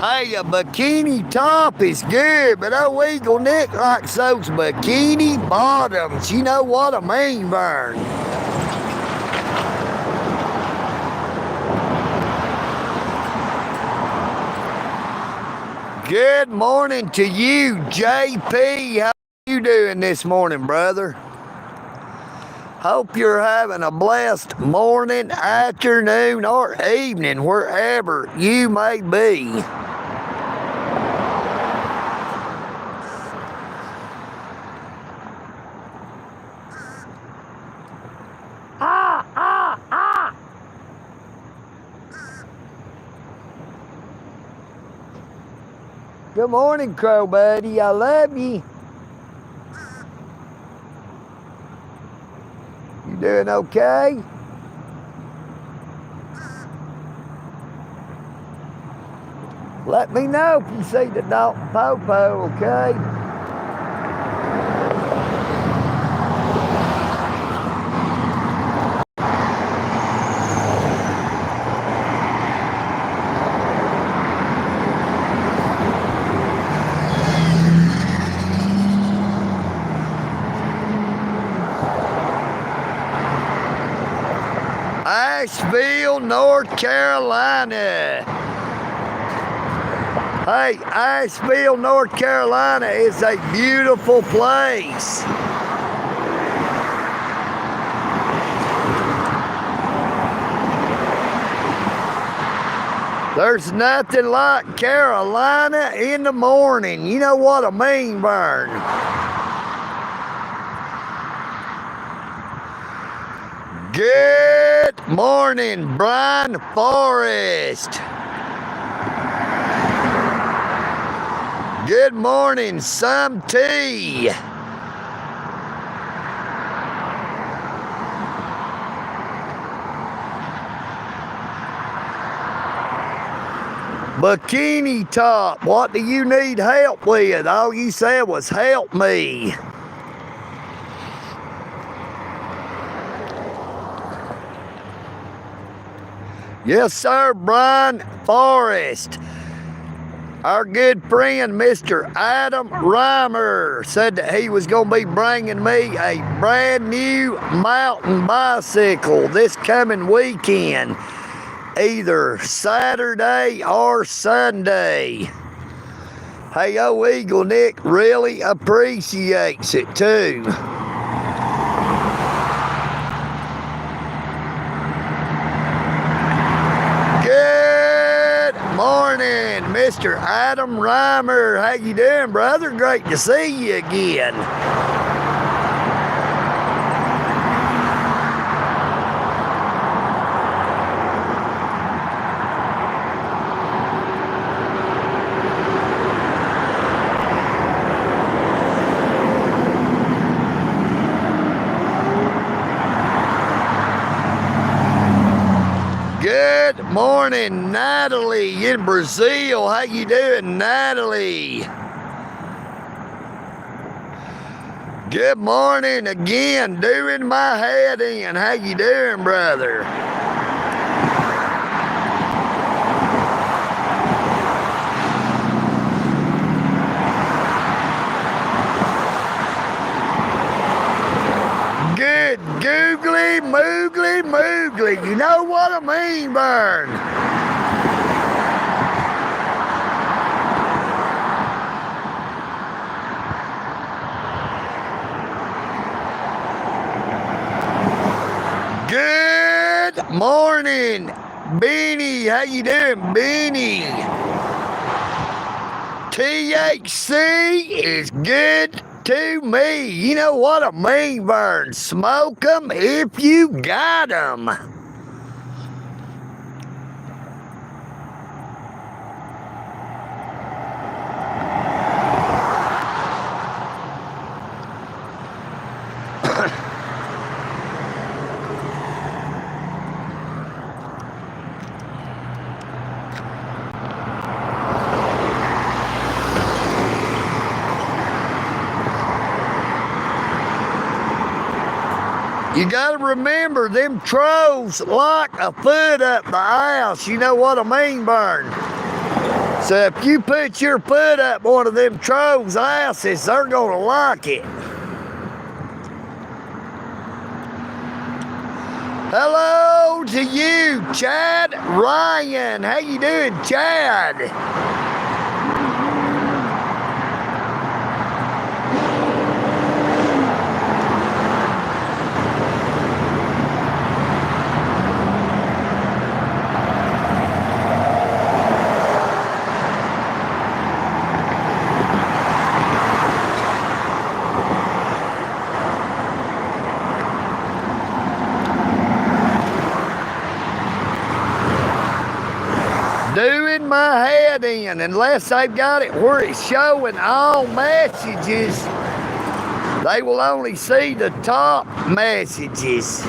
Hey, a bikini top is good, but old EagleNick likes those bikini bottoms. You know what I mean, Vern? Good morning to you, JP. How you doing this morning, brother? Hope you're having a blessed morning, afternoon, or evening, wherever you may be. Good morning, Crow Buddy. I love you. You doing okay? Let me know if you see the Dalton Popo, okay? Asheville, North Carolina. Hey, Asheville, North Carolina is a beautiful place. There's nothing like Carolina in the morning. You know what I mean, Vern? Good morning, Brian Forrest. Good morning, some tea. Bikini Top, what do you need help with? All you said was help me. Yes, sir, Brian Forrest. Our good friend, Mr. Adam Reimer, said that he was going to be bringing me a brand new mountain bicycle this coming weekend, either Saturday or Sunday. Hey, old EagleNick really appreciates it too. Good morning, Mr. Adam Reimer. How you doing, brother? Great to see you again. morning, Natalie in Brazil. How you doing, Natalie? Good morning again, doing my head in. How you doing, brother? Good googly moogly moogly. You know what I mean, Vern? Good morning, Beanie. How you doing, Beanie? THC is good to me. You know what I mean, Vern? Smoke them if you got them. You gotta remember, them trolls lock a foot up the ass. You know what I mean, Vern? So if you put your foot up one of them trolls' asses, they're gonna lock it. Hello to you, Chad Ryan. How you doing, Chad? Doing my head in, unless they've got it where it's showing all messages, they will only see the top messages.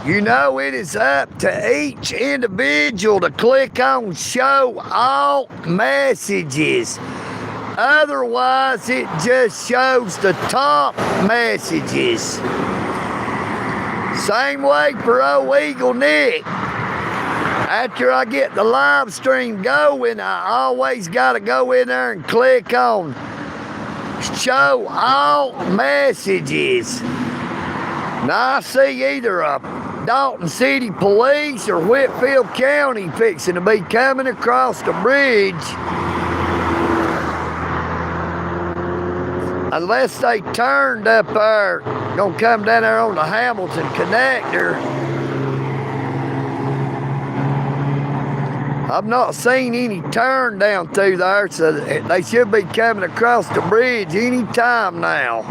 You know, it is up to each individual to click on show all messages. Otherwise, it just shows the top messages. Same way for old EagleNick. After I get the live stream going, I always got to go in there and click on show all messages. Now I see either a Dalton City Police or Whitfield County fixing to be coming across the bridge. Unless they turned up there, gonna come down there on the Hamilton connector. I've not seen any turn down through there, so they should be coming across the bridge any time now.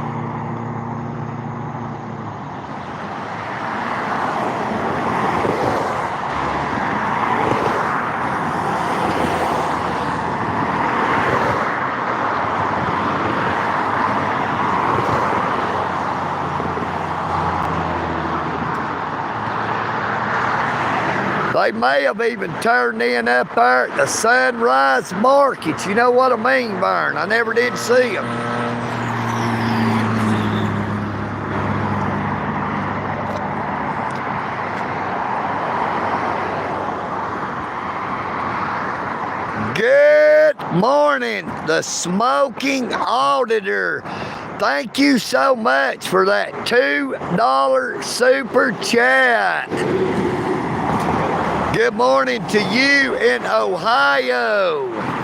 They may have even turned in up there at the Sunrise Market. You know what I mean, Vern? I never did see them. Good morning, the Smoking Auditor. Thank you so much for that $2 super chat. Good morning to you in Ohio.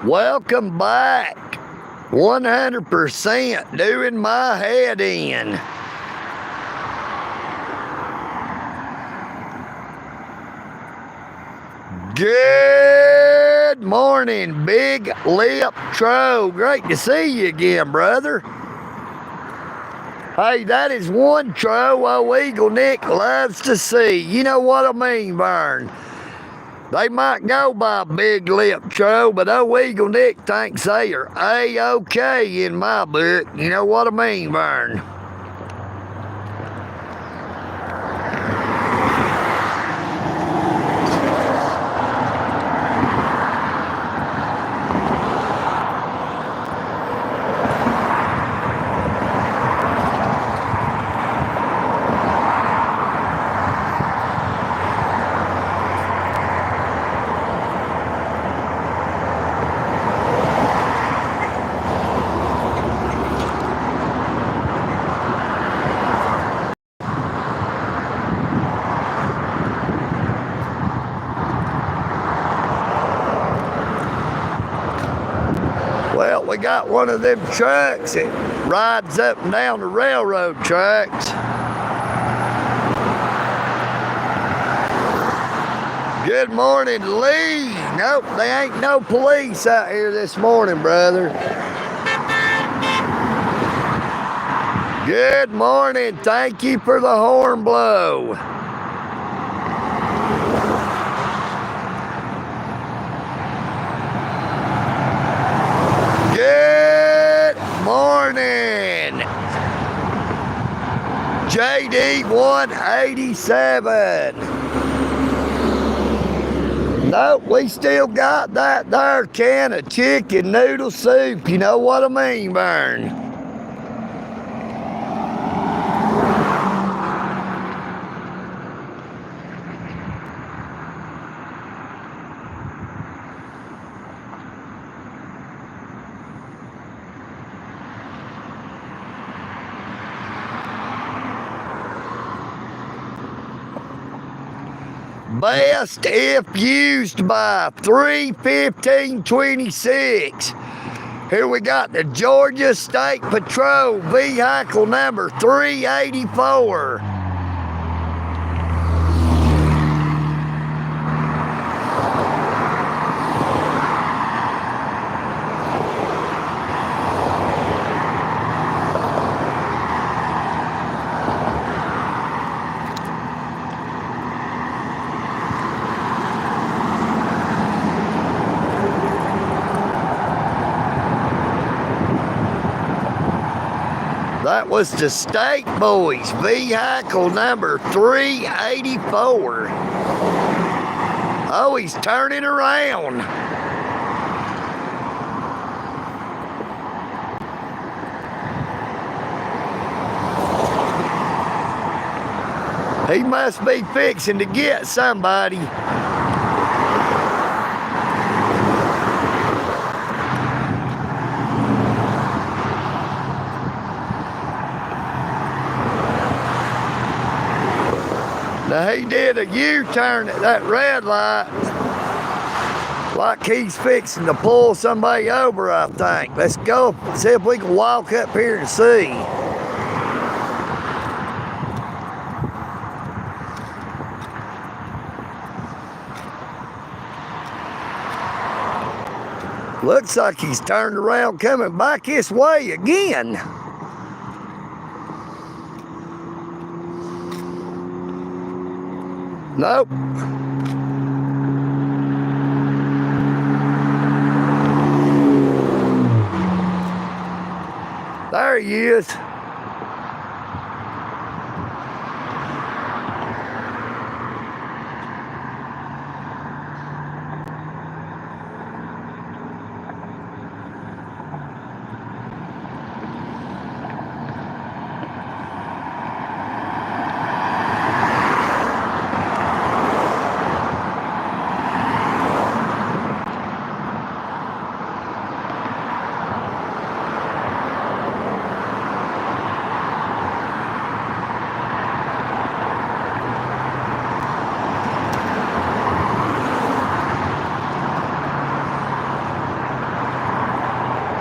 Welcome back. 100% doing my head in. Good morning, Big Lip Tro. Great to see you again, brother. Hey, that is one Tro EagleNick loves to see. You know what I mean, Vern? They might go by Big Lip Tro, but EagleNick thinks they are A-OK in my book. You know what I mean, Vern? Well, we got one of them trucks that rides up and down the railroad tracks. Good morning, Lee. Nope, there ain't no police out here this morning, brother. Good morning. Thank you for the horn blow. Good morning. JD 187. Nope, we still got that there can of chicken noodle soup. You know what I mean, Vern? Best if used by 31526. Here we got the Georgia State Patrol vehicle number 384. That was the State Boys, vehicle number 384. Oh, he's turning around. He must be fixing to get somebody. Now he did a U-turn at that red light, like he's fixing to pull somebody over, I think. Let's go see if we can walk up here and see. Looks like he's turned around coming back this way again. Nope. There he is.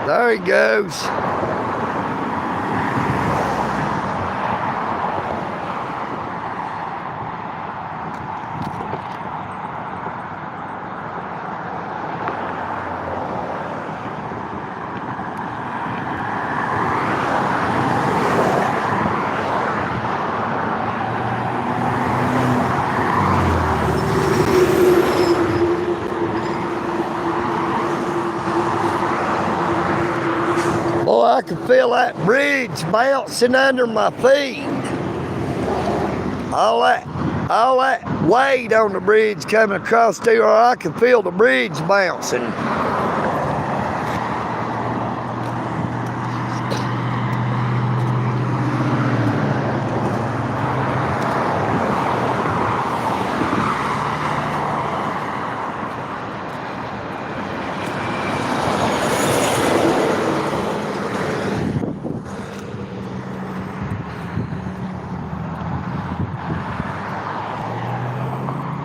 There he goes. I can feel that bridge bouncing under my feet. All that weight on the bridge coming across there, I can feel the bridge bouncing.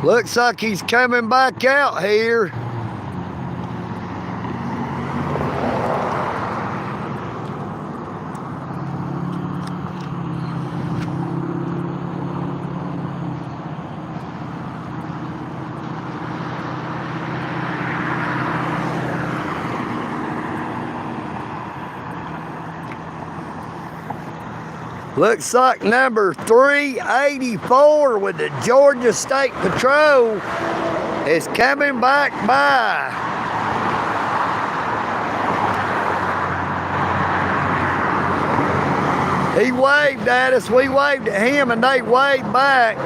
Looks like he's coming back out here. Looks like number 384 with the Georgia State Patrol is coming back by. He waved at us, we waved at him, and they waved back.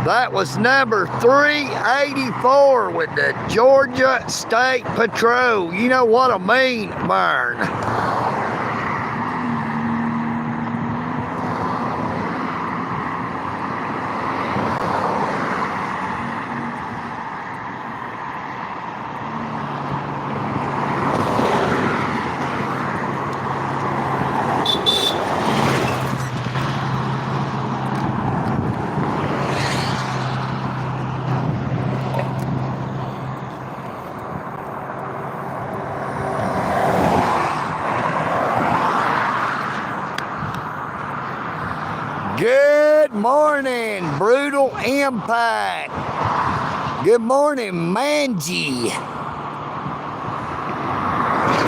That was number 384 with the Georgia State Patrol. You know what I mean, Burn? Good morning, Brutal Impact. Good morning, Manji.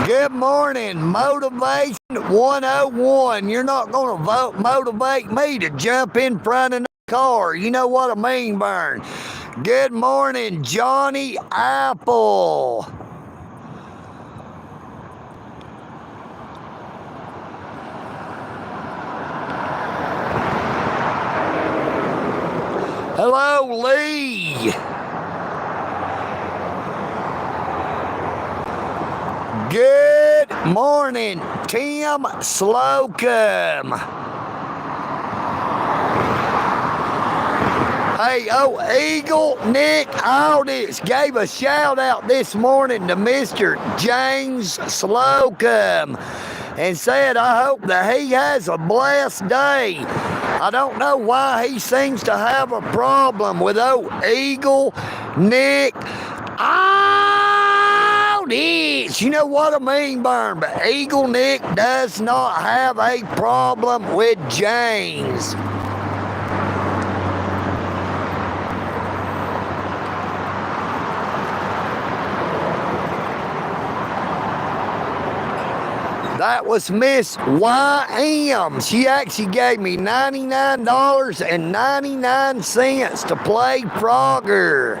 Good morning, Motivation 101. You're not going to motivate me to jump in front of the car. You know what I mean, Burn. Good morning, Johnny Apple. Hello, Lee. Good morning, Tim Slocum. Hey, EagleNick Audits gave a shout out this morning to Mr. James Slocum and said, I hope that he has a blessed day. I don't know why he seems to have a problem with EagleNick Audits. You know what I mean, Burn? But EagleNick does not have a problem with James. That was Miss YM. She actually gave me $99.99 to play Frogger.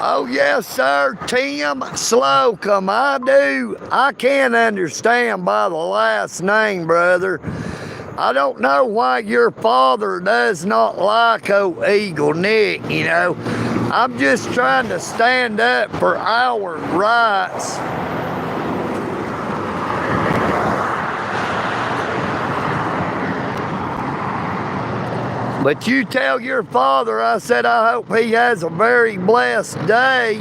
Oh, yes, sir, Tim Slocum. I can understand by the last name, brother. I don't know why your father does not like EagleNick, you know. I'm just trying to stand up for our rights. But you tell your father, I said, I hope he has a very blessed day.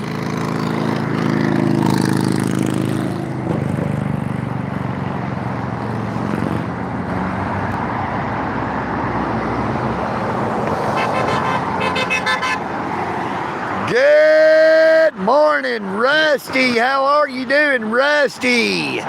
Rusty. How are you doing, Rusty?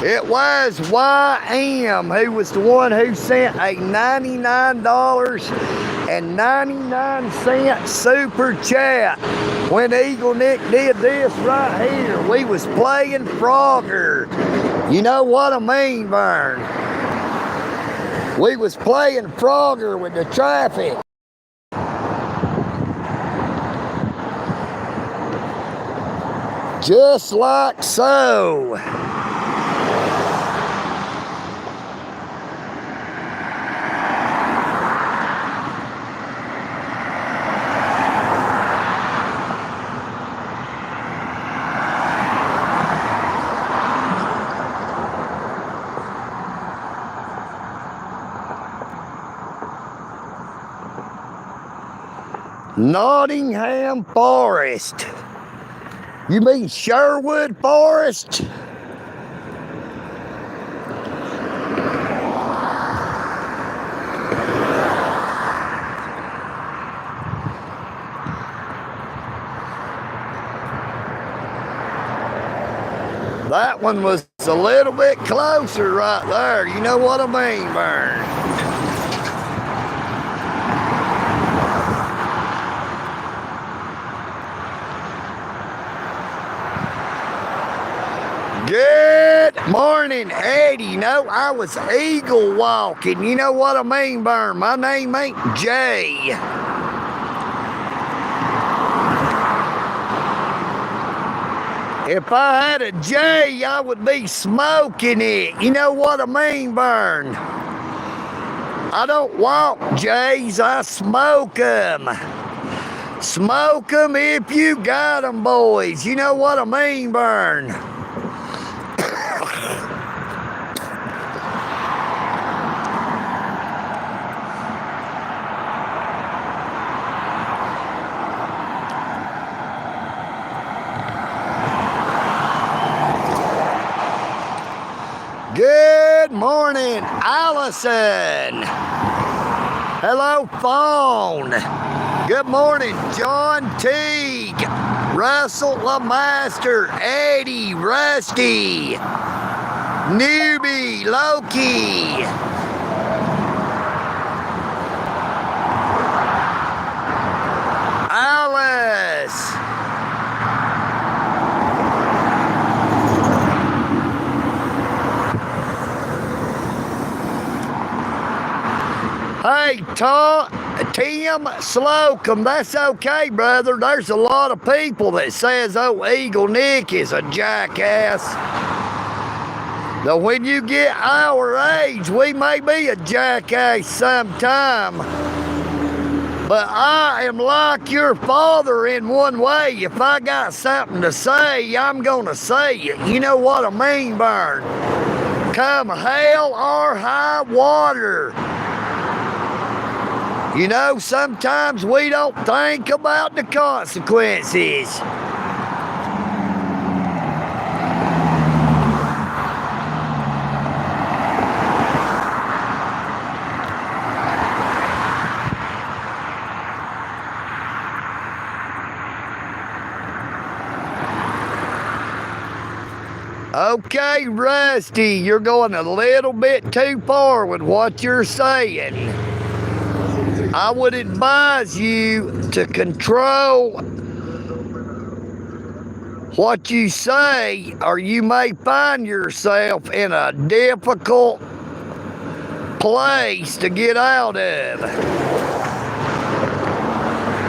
It was YM who was the one who sent a $99.99 super chat when EagleNick did this right here. We was playing Frogger. You know what I mean, Vern? We was playing Frogger with the traffic. Just like so. Nottingham Forest. You mean Sherwood Forest? That one was a little bit closer right there. You know what I mean, Vern? Good morning, Eddie. No, I was eagle walking. You know what I mean, Vern? My name ain't Jay. If I had a J, I would be smoking it. You know what I mean, Vern? I don't walk J's, I smoke them. Smoke them if you got them, boys. You know what I mean, Vern? Good morning, Allison. Hello, phone. Good morning, John Teague, Russell LeMaster, Eddie, Rusty, Newbie, Loki. Alice. Hey, Tim Slocum, that's okay, brother. There's a lot of people that says, oh, EagleNick is a jackass. Now, when you get our age, we may be a jackass sometime. But I am like your father in one way. If I got something to say, I'm going to say it. You know what I mean, Vern? Come hell or high water. You know, sometimes we don't think about the consequences. Okay, Rusty, you're going a little bit too far with what you're saying. I would advise you to control what you say, or you may find yourself in a difficult place to get out of.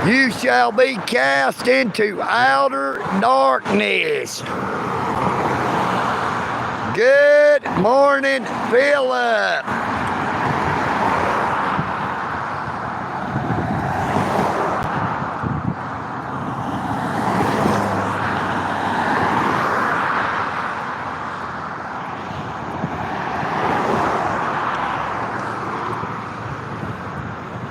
You shall be cast into outer darkness. Good morning, Philip.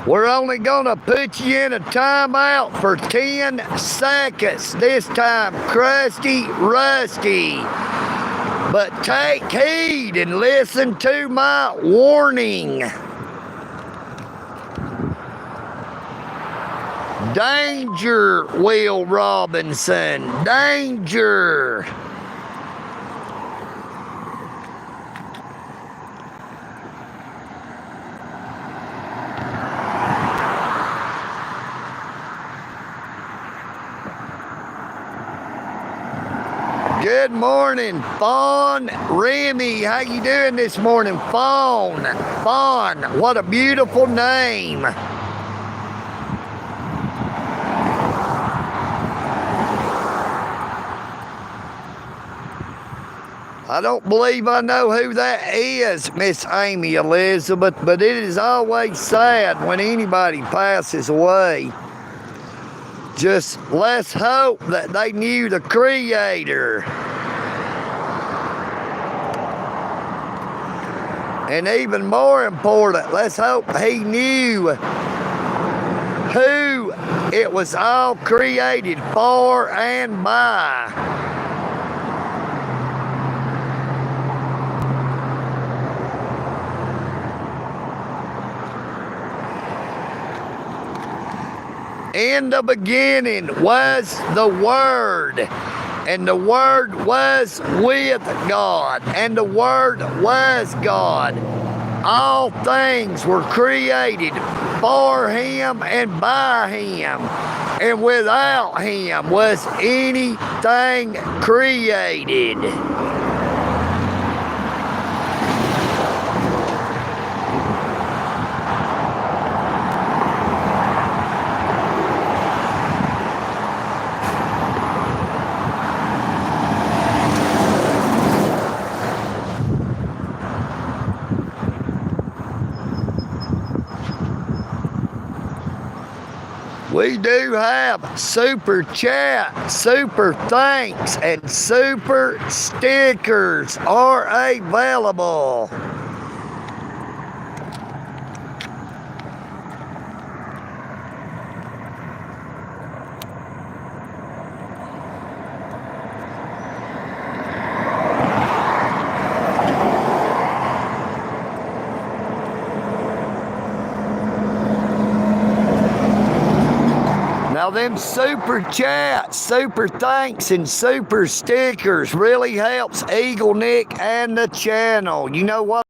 We're only gonna put you in a timeout for 10 seconds. This time, crusty, rusty. But take heed and listen to my warning. Danger, Will Robinson, danger. Good morning, Fawn. Remy, how you doing this morning? Fawn, what a beautiful name. I don't believe I know who that is, Miss Amy Elizabeth, but it is always sad when anybody passes away. Just let's hope that they knew the Creator. And even more important, let's hope he knew who it was all created for and by. In the beginning was the Word, and the Word was with God, and the Word was God. All things were created for Him and by Him, and without Him was anything created. We do have super chat, super thanks, and super stickers are available. Now them super chats, super thanks, and super stickers really helps EagleNick and the channel. You know what?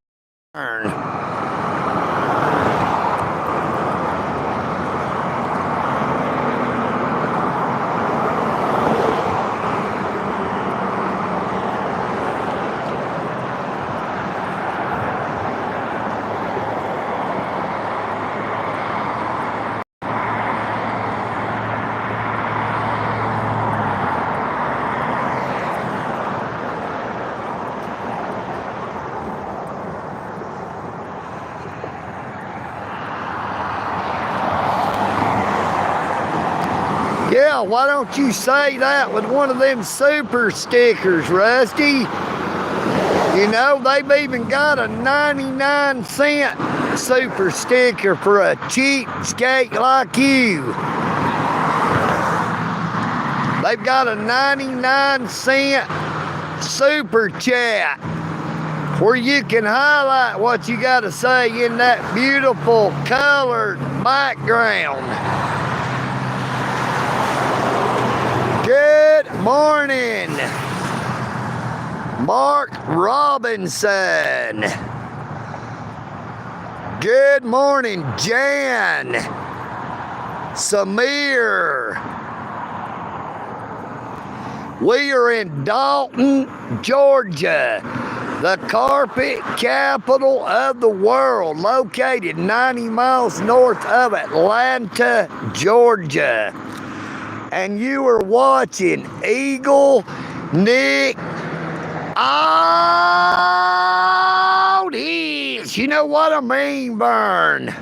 Yeah, why don't you say that with one of them super stickers, Rusty? You know, they've even got a 99-cent super sticker for a cheapskate like you. They've got a 99-cent super chat where you can highlight what you got to say in that beautiful colored background. Good morning, Mark Robinson. Good morning, Jan. Samir. We are in Dalton, Georgia, the carpet capital of the world, located 90 miles north of Atlanta, Georgia. And you are watching EagleNick Audit. You know what I mean, Burn?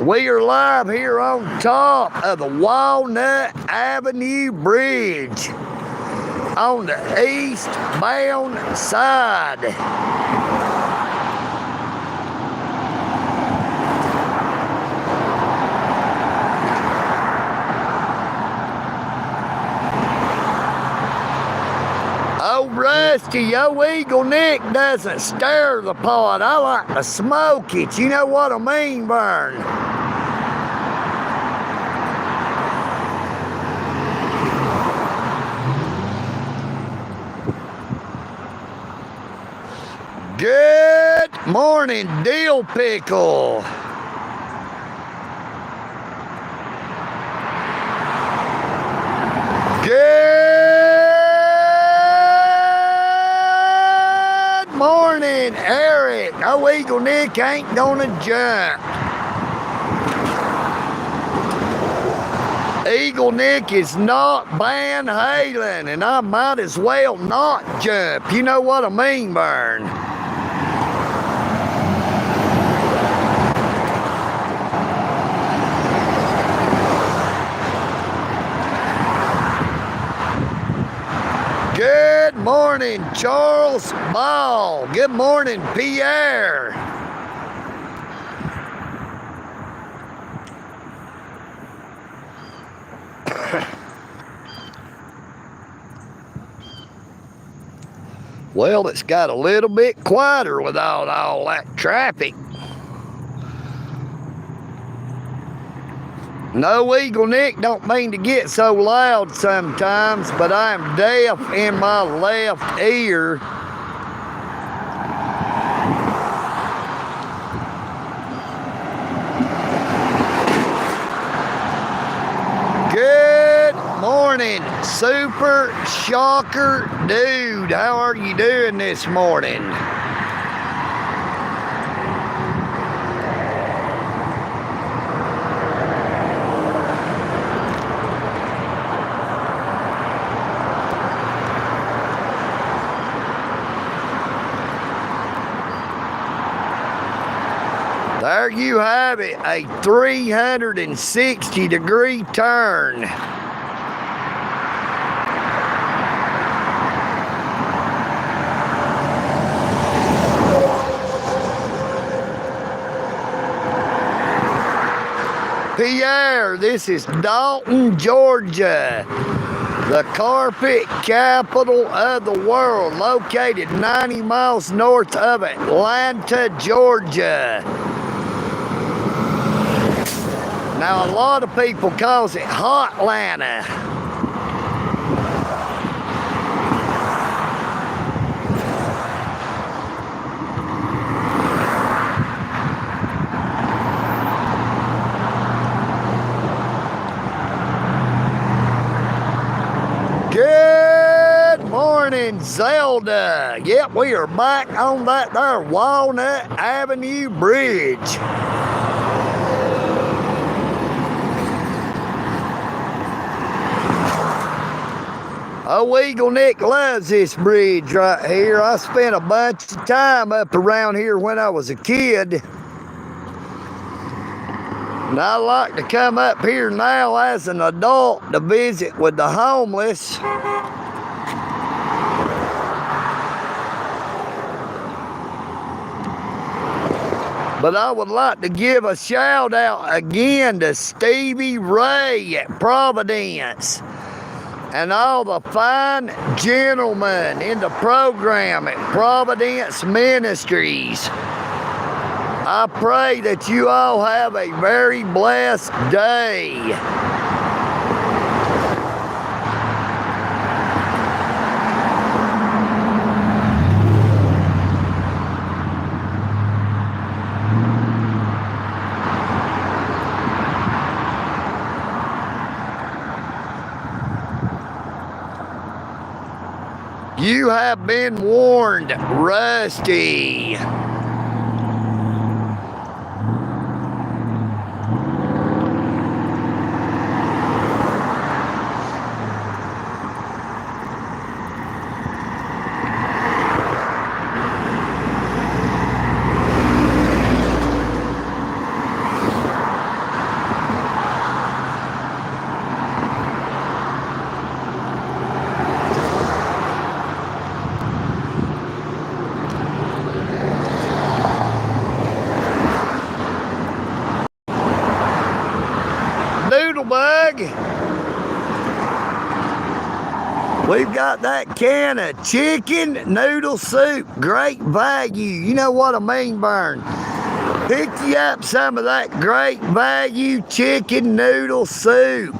We are live here on top of the Walnut Avenue Bridge on the eastbound side. Rusty, yo, EagleNick doesn't stir the pot. I like to smoke it. You know what I mean, Vern? Good morning, Dill Pickle. Good morning, Eric. Oh, EagleNick ain't gonna jump. EagleNick is not Van Halen, and I might as well not jump. You know what I mean, Vern? Good morning, Charles Ball. Good morning, Pierre. Well, it's got a little bit quieter without all that traffic. No, EagleNick, don't mean to get so loud sometimes, but I'm deaf in my left ear. Good morning, Super Shocker Dude. How are you doing this morning? There you have it, a 360-degree turn. Pierre, this is Dalton, Georgia, the carpet capital of the world, located 90 miles north of Atlanta, Georgia. Now, a lot of people calls it Hotlanta. Good morning, Zelda. Yep, we are back on that there Walnut Avenue Bridge. Oh, EagleNick loves this bridge right here. I spent a bunch of time up around here when I was a kid. And I like to come up here now as an adult to visit with the homeless. But I would like to give a shout out again to Stevie Ray at Providence and all the fine gentlemen in the program at Providence Ministries. I pray that you all have a very blessed day. You have been warned, Rusty. Doodlebug. We've got that can of chicken noodle soup. Great value. You know what I mean, Burn? Pick you up some of that great value chicken noodle soup.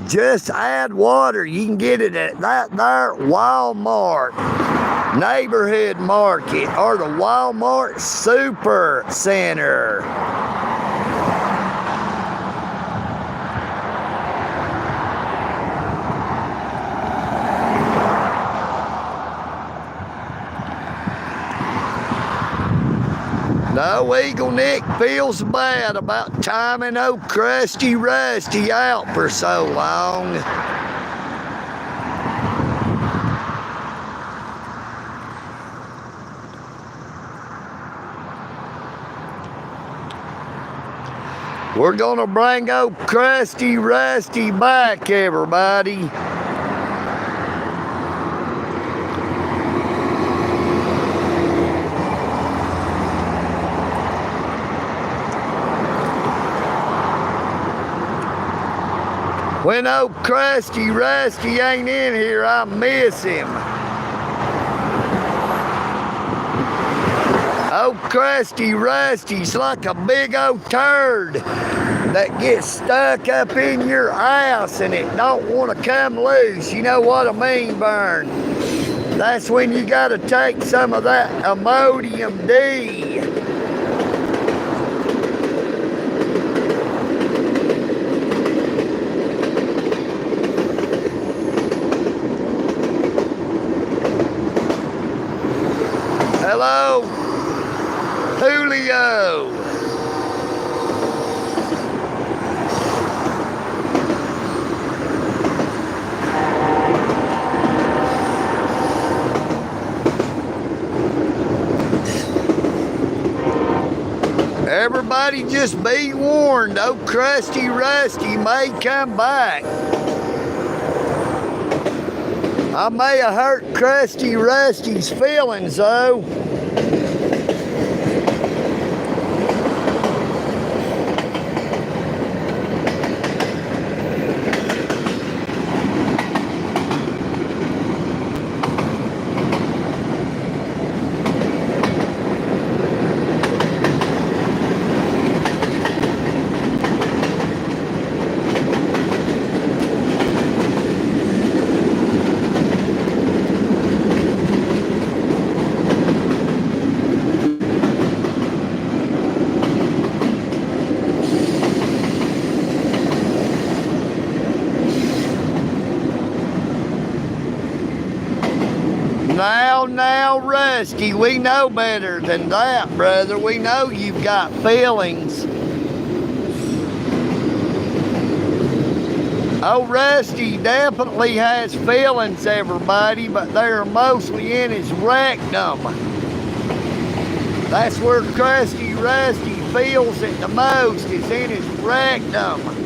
Just add water. You can get it at that there Walmart neighborhood market or the Walmart Super Center. No, EagleNick feels bad about timing old Crusty Rusty out for so long. We're gonna bring old Crusty Rusty back, everybody. When old Crusty Rusty ain't in here, I miss him. Old Crusty Rusty's like a big old turd that gets stuck up in your ass and it don't want to come loose. You know what I mean, Burn? That's when you got to take some of that Imodium D. Hello, Julio. Everybody just be warned, old Crusty Rusty may come back. I may have hurt Crusty Rusty's feelings, though. Now, Rusty, we know better than that, brother. We know you've got feelings. Oh, Rusty definitely has feelings, everybody, but they're mostly in his rectum. That's where Crusty Rusty feels it the most, is in his rectum.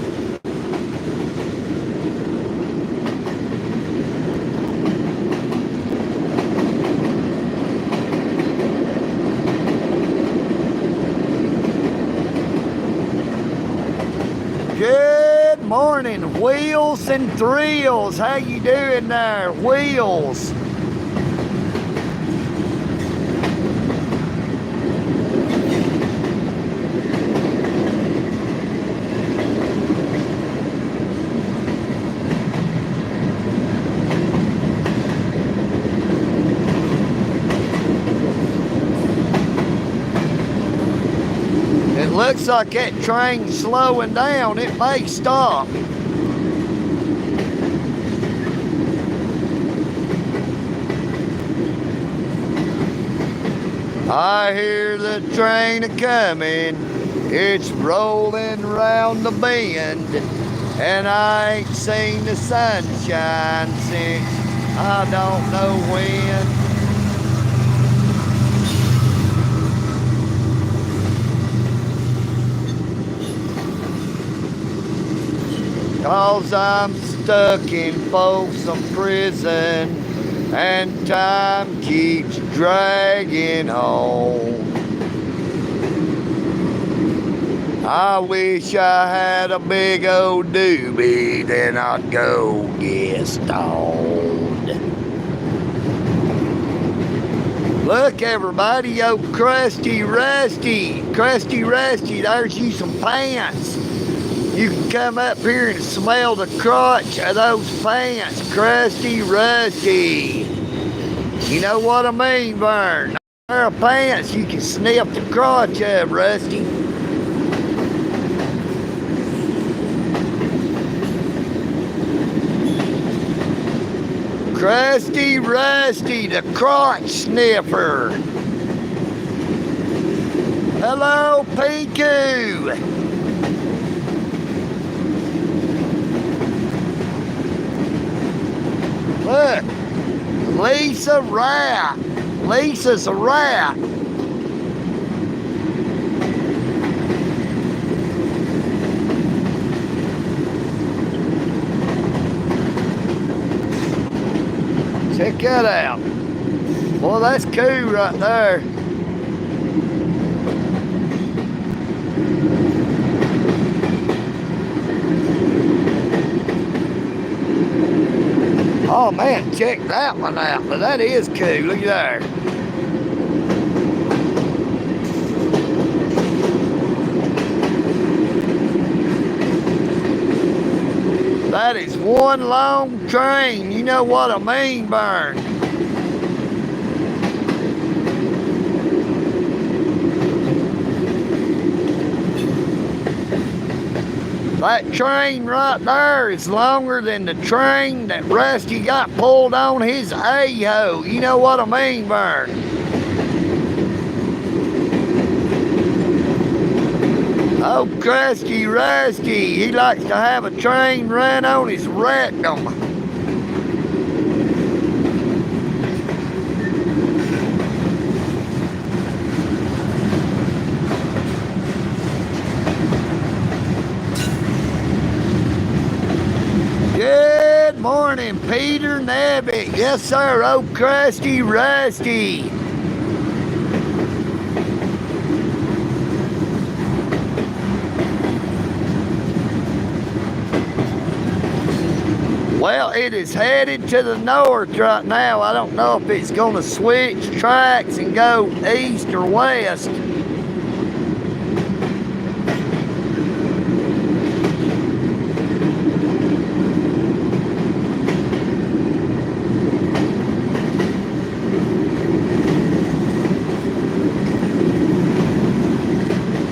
Good morning, Wheels and Thrills. How you doing there, Wheels? Looks like that train's slowing down. It may stop. I hear the train a-coming. It's rolling round the bend. And I ain't seen the sunshine since I don't know when. 'Cause I'm stuck in Folsom Prison and time keeps dragging on. I wish I had a big old doobie, then I'd go get stoned. Look, everybody, old Crusty Rusty, there's you some pants. You can come up here and smell the crotch of those pants, Crusty Rusty. You know what I mean, Vern? A pair of pants you can sniff the crotch of, Rusty. Crusty Rusty, the crotch sniffer. Hello, Piku. Look, Lisa Rat. Lisa's a rat. Check that out. Boy, that's cool right there. Oh man, check that one out. But that is cool. Look at there. That is one long train. You know what I mean, Vern? That train right there is longer than the train that Rusty got pulled on his A-ho. You know what I mean, Vern? Oh, Crusty Rusty, he likes to have a train run on his rectum. Good morning, Peter Nevitt. Yes, sir, oh, Crusty Rusty. Well, it is headed to the north right now. I don't know if it's going to switch tracks and go east or west.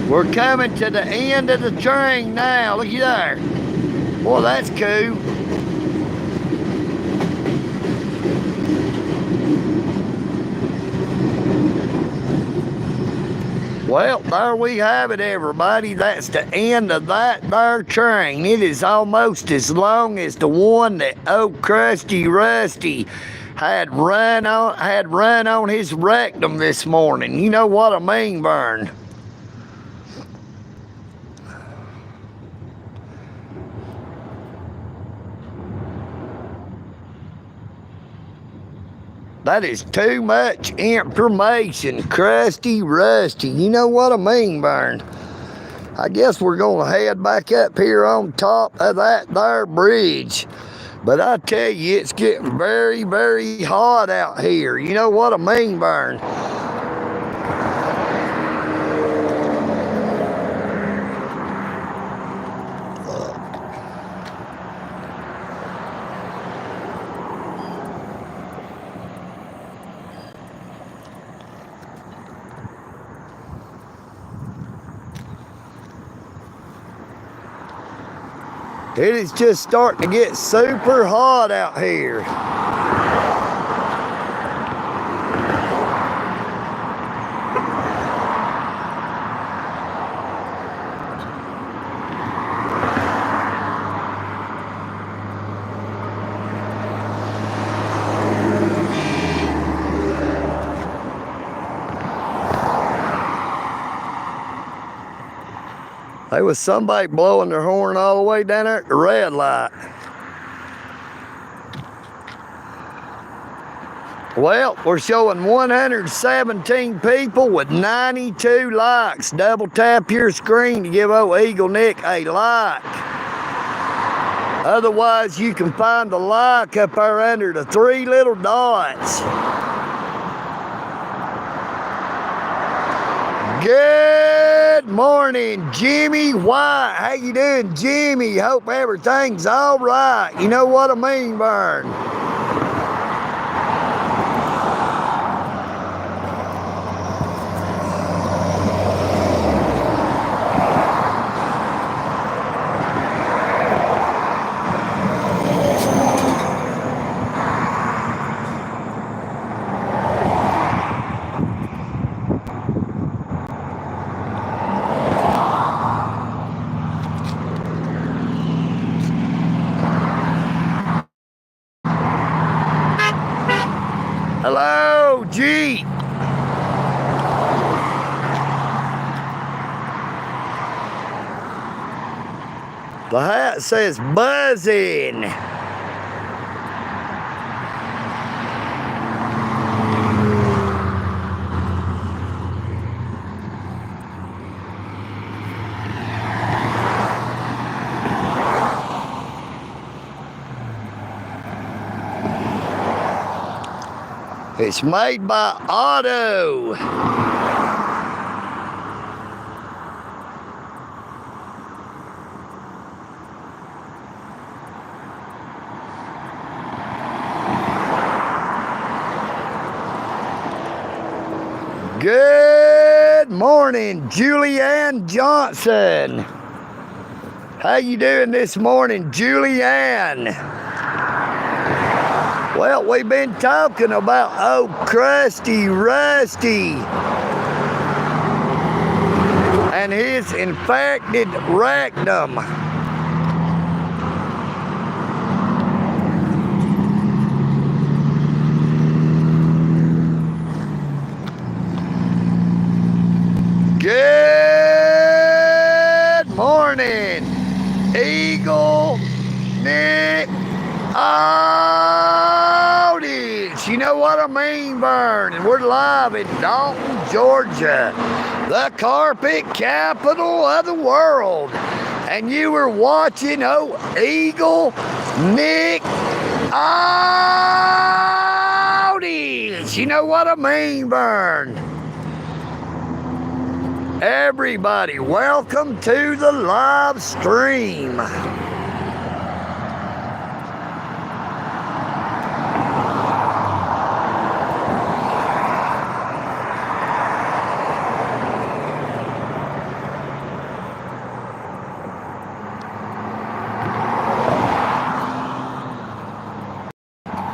We're coming to the end of the train now. Look at there. Boy, that's cool. Well, there we have it, everybody. That's the end of that there train. It is almost as long as the one that old Crusty Rusty had run on his rectum this morning. You know what I mean, Vern? That is too much information, Crusty Rusty. You know what I mean, Vern? I guess we're going to head back up here on top of that there bridge. But I tell you, it's getting very, very hot out here. You know what I mean, Vern? It is just starting to get super hot out here. There was somebody blowing their horn all the way down there at the red light. Well, we're showing 117 people with 92 likes. Double tap your screen to give old EagleNick a like. Otherwise, you can find the like up there under the 3 little dots. Good morning, Jimmy White. How you doing, Jimmy? Hope everything's all right. You know what I mean, Vern? Hello, Jeep. The hat says buzzing. It's made by Auto. Good morning, Julianne Johnson. How you doing this morning, Julianne? Well, we've been talking about old Crusty Rusty and his infected rectum. Good morning, EagleNick audience. You know what I mean, Vern? And we're live in Dalton, Georgia, the carpet capital of the world. And you were watching EagleNick audience. You know what I mean, Vern? Everybody, welcome to the live stream.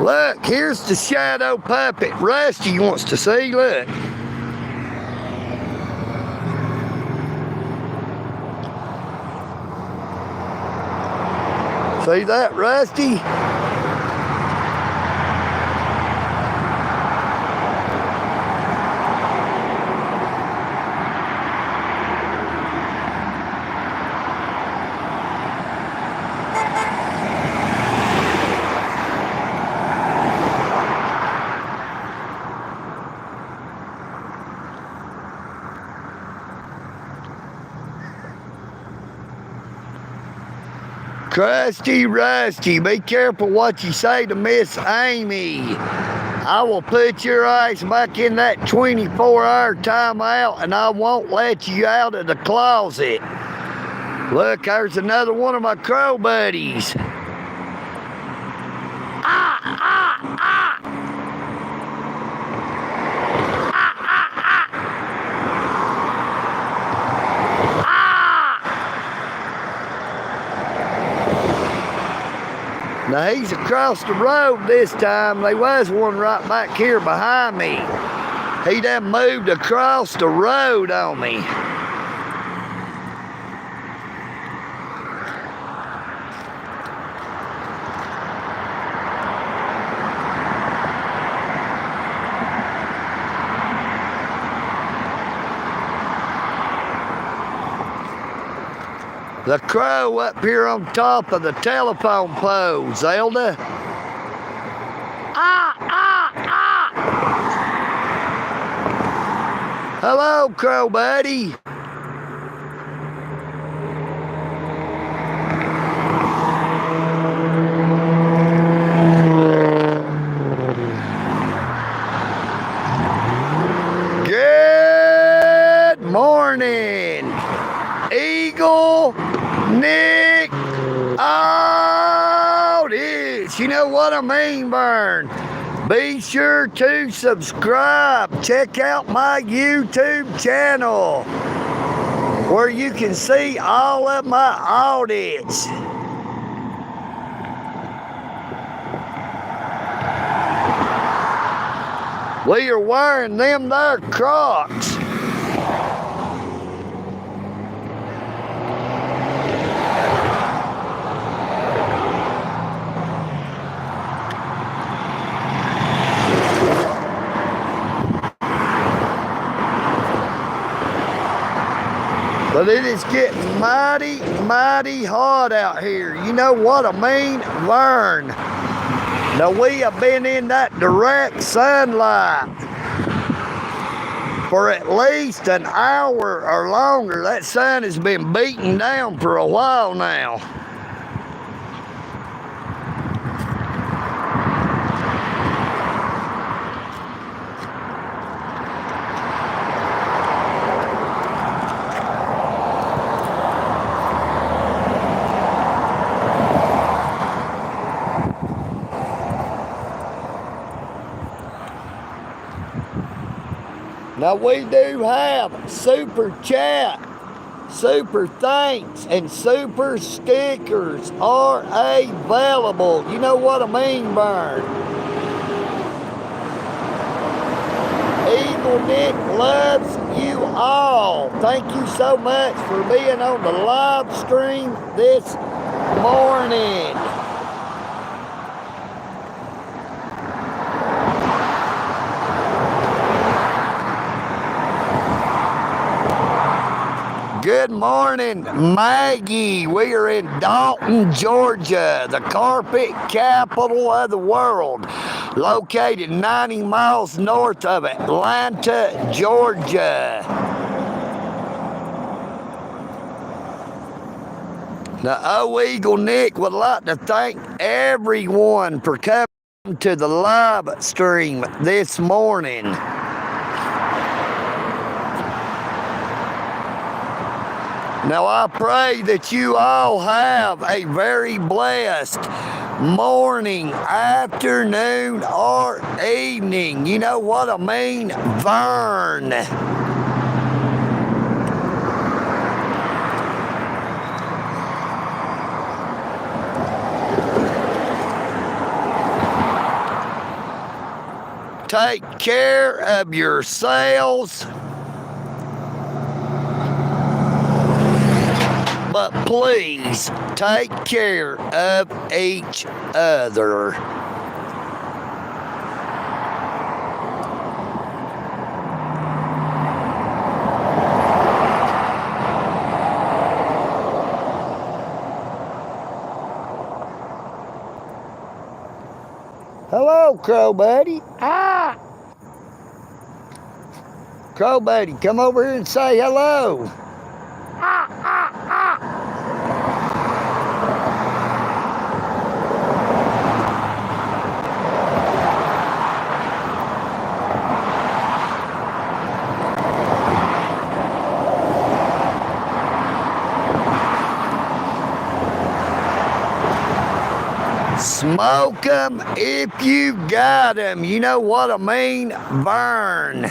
Look, here's the shadow puppet Rusty wants to see. Look. See that, Rusty? Crusty Rusty, be careful what you say to Miss Amy. I will put your ass back in that 24-hour timeout and I won't let you out of the closet. Look, there's another one of my crow buddies. Now he's across the road this time. There was one right back here behind me. He done moved across the road on me. The crow up here on top of the telephone pole, Zelda. Hello, Crow Buddy. Good morning, EagleNick audit. You know what I mean, Vern? Be sure to subscribe. Check out my YouTube channel where you can see all of my audits. We are wearing them there Crocs. But it is getting mighty, mighty hot out here. You know what I mean? Vern. Now we have been in that direct sunlight for at least an hour or longer. That sun has been beating down for a while now. Now we do have super chat, super thanks, and super stickers are available. You know what I mean, Vern? EagleNick loves you all. Thank you so much for being on the live stream this morning. Good morning, Maggie. We are in Dalton, Georgia, the carpet capital of the world, located 90 miles north of Atlanta, Georgia. Now, EagleNick would like to thank everyone for coming to the live stream this morning. Now, I pray that you all have a very blessed morning, afternoon, or evening. You know what I mean? Vern. Take care of yourselves. But please take care of each other. Hello, Crow Buddy. Ah! Crow Buddy, come over here and say hello. Smoke 'em if you got 'em. You know what I mean? Vern.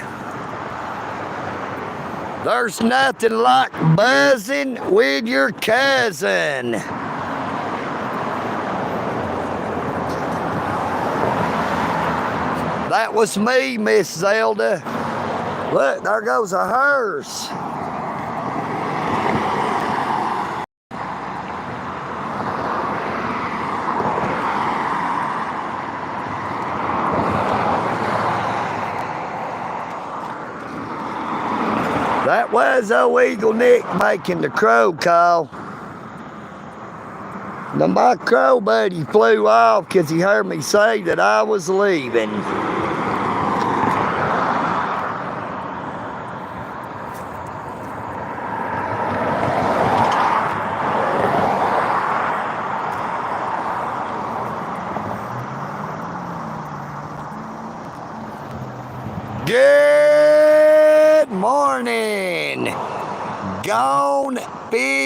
There's nothing like buzzing with your cousin. That was me, Miss Zelda. Look, there goes a hearse. That was EagleNick making the crow call. Now my crow buddy flew off because he heard me say that I was leaving.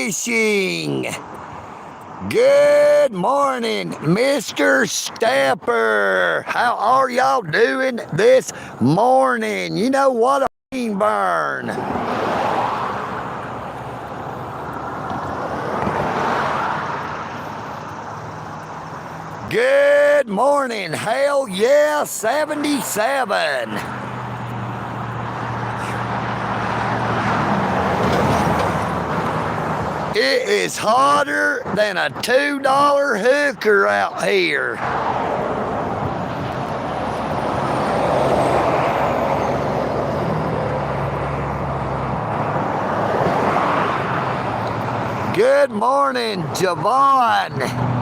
Fishing. Good morning, Mr. Stepper. How are y'all doing this morning? You know what a mean burn. Good morning. Hell yeah, 77. It is hotter than a $2 hooker out here. Good morning, Javon.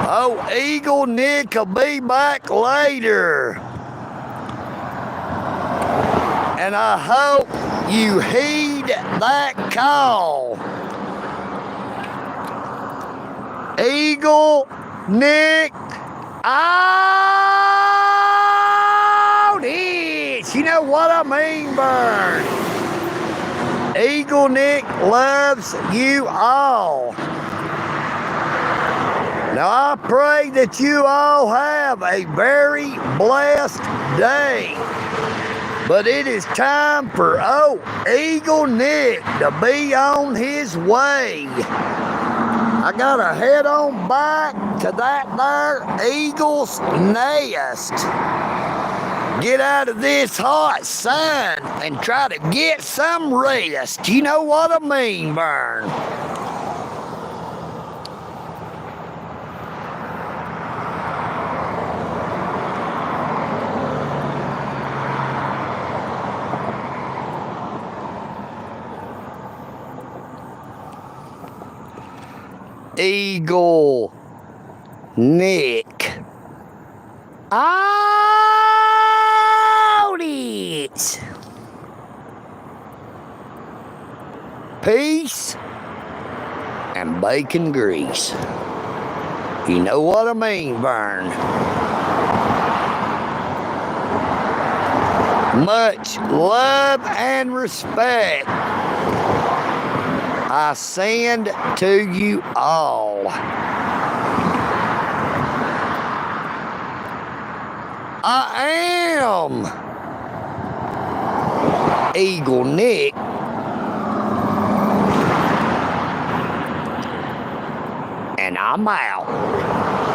Oh, EagleNick will be back later. And I hope you heed that call. EagleNick audit. You know what I mean, Burn? EagleNick loves you all. Now, I pray that you all have a very blessed day. But it is time for EagleNick to be on his way. I gotta head on back to that there eagle's nest. Get out of this hot sun and try to get some rest. You know what I mean, Burn? EagleNick audit. Peace and bacon grease. You know what I mean, Vern. Much love and respect I send to you all. I am EagleNick, and I'm out.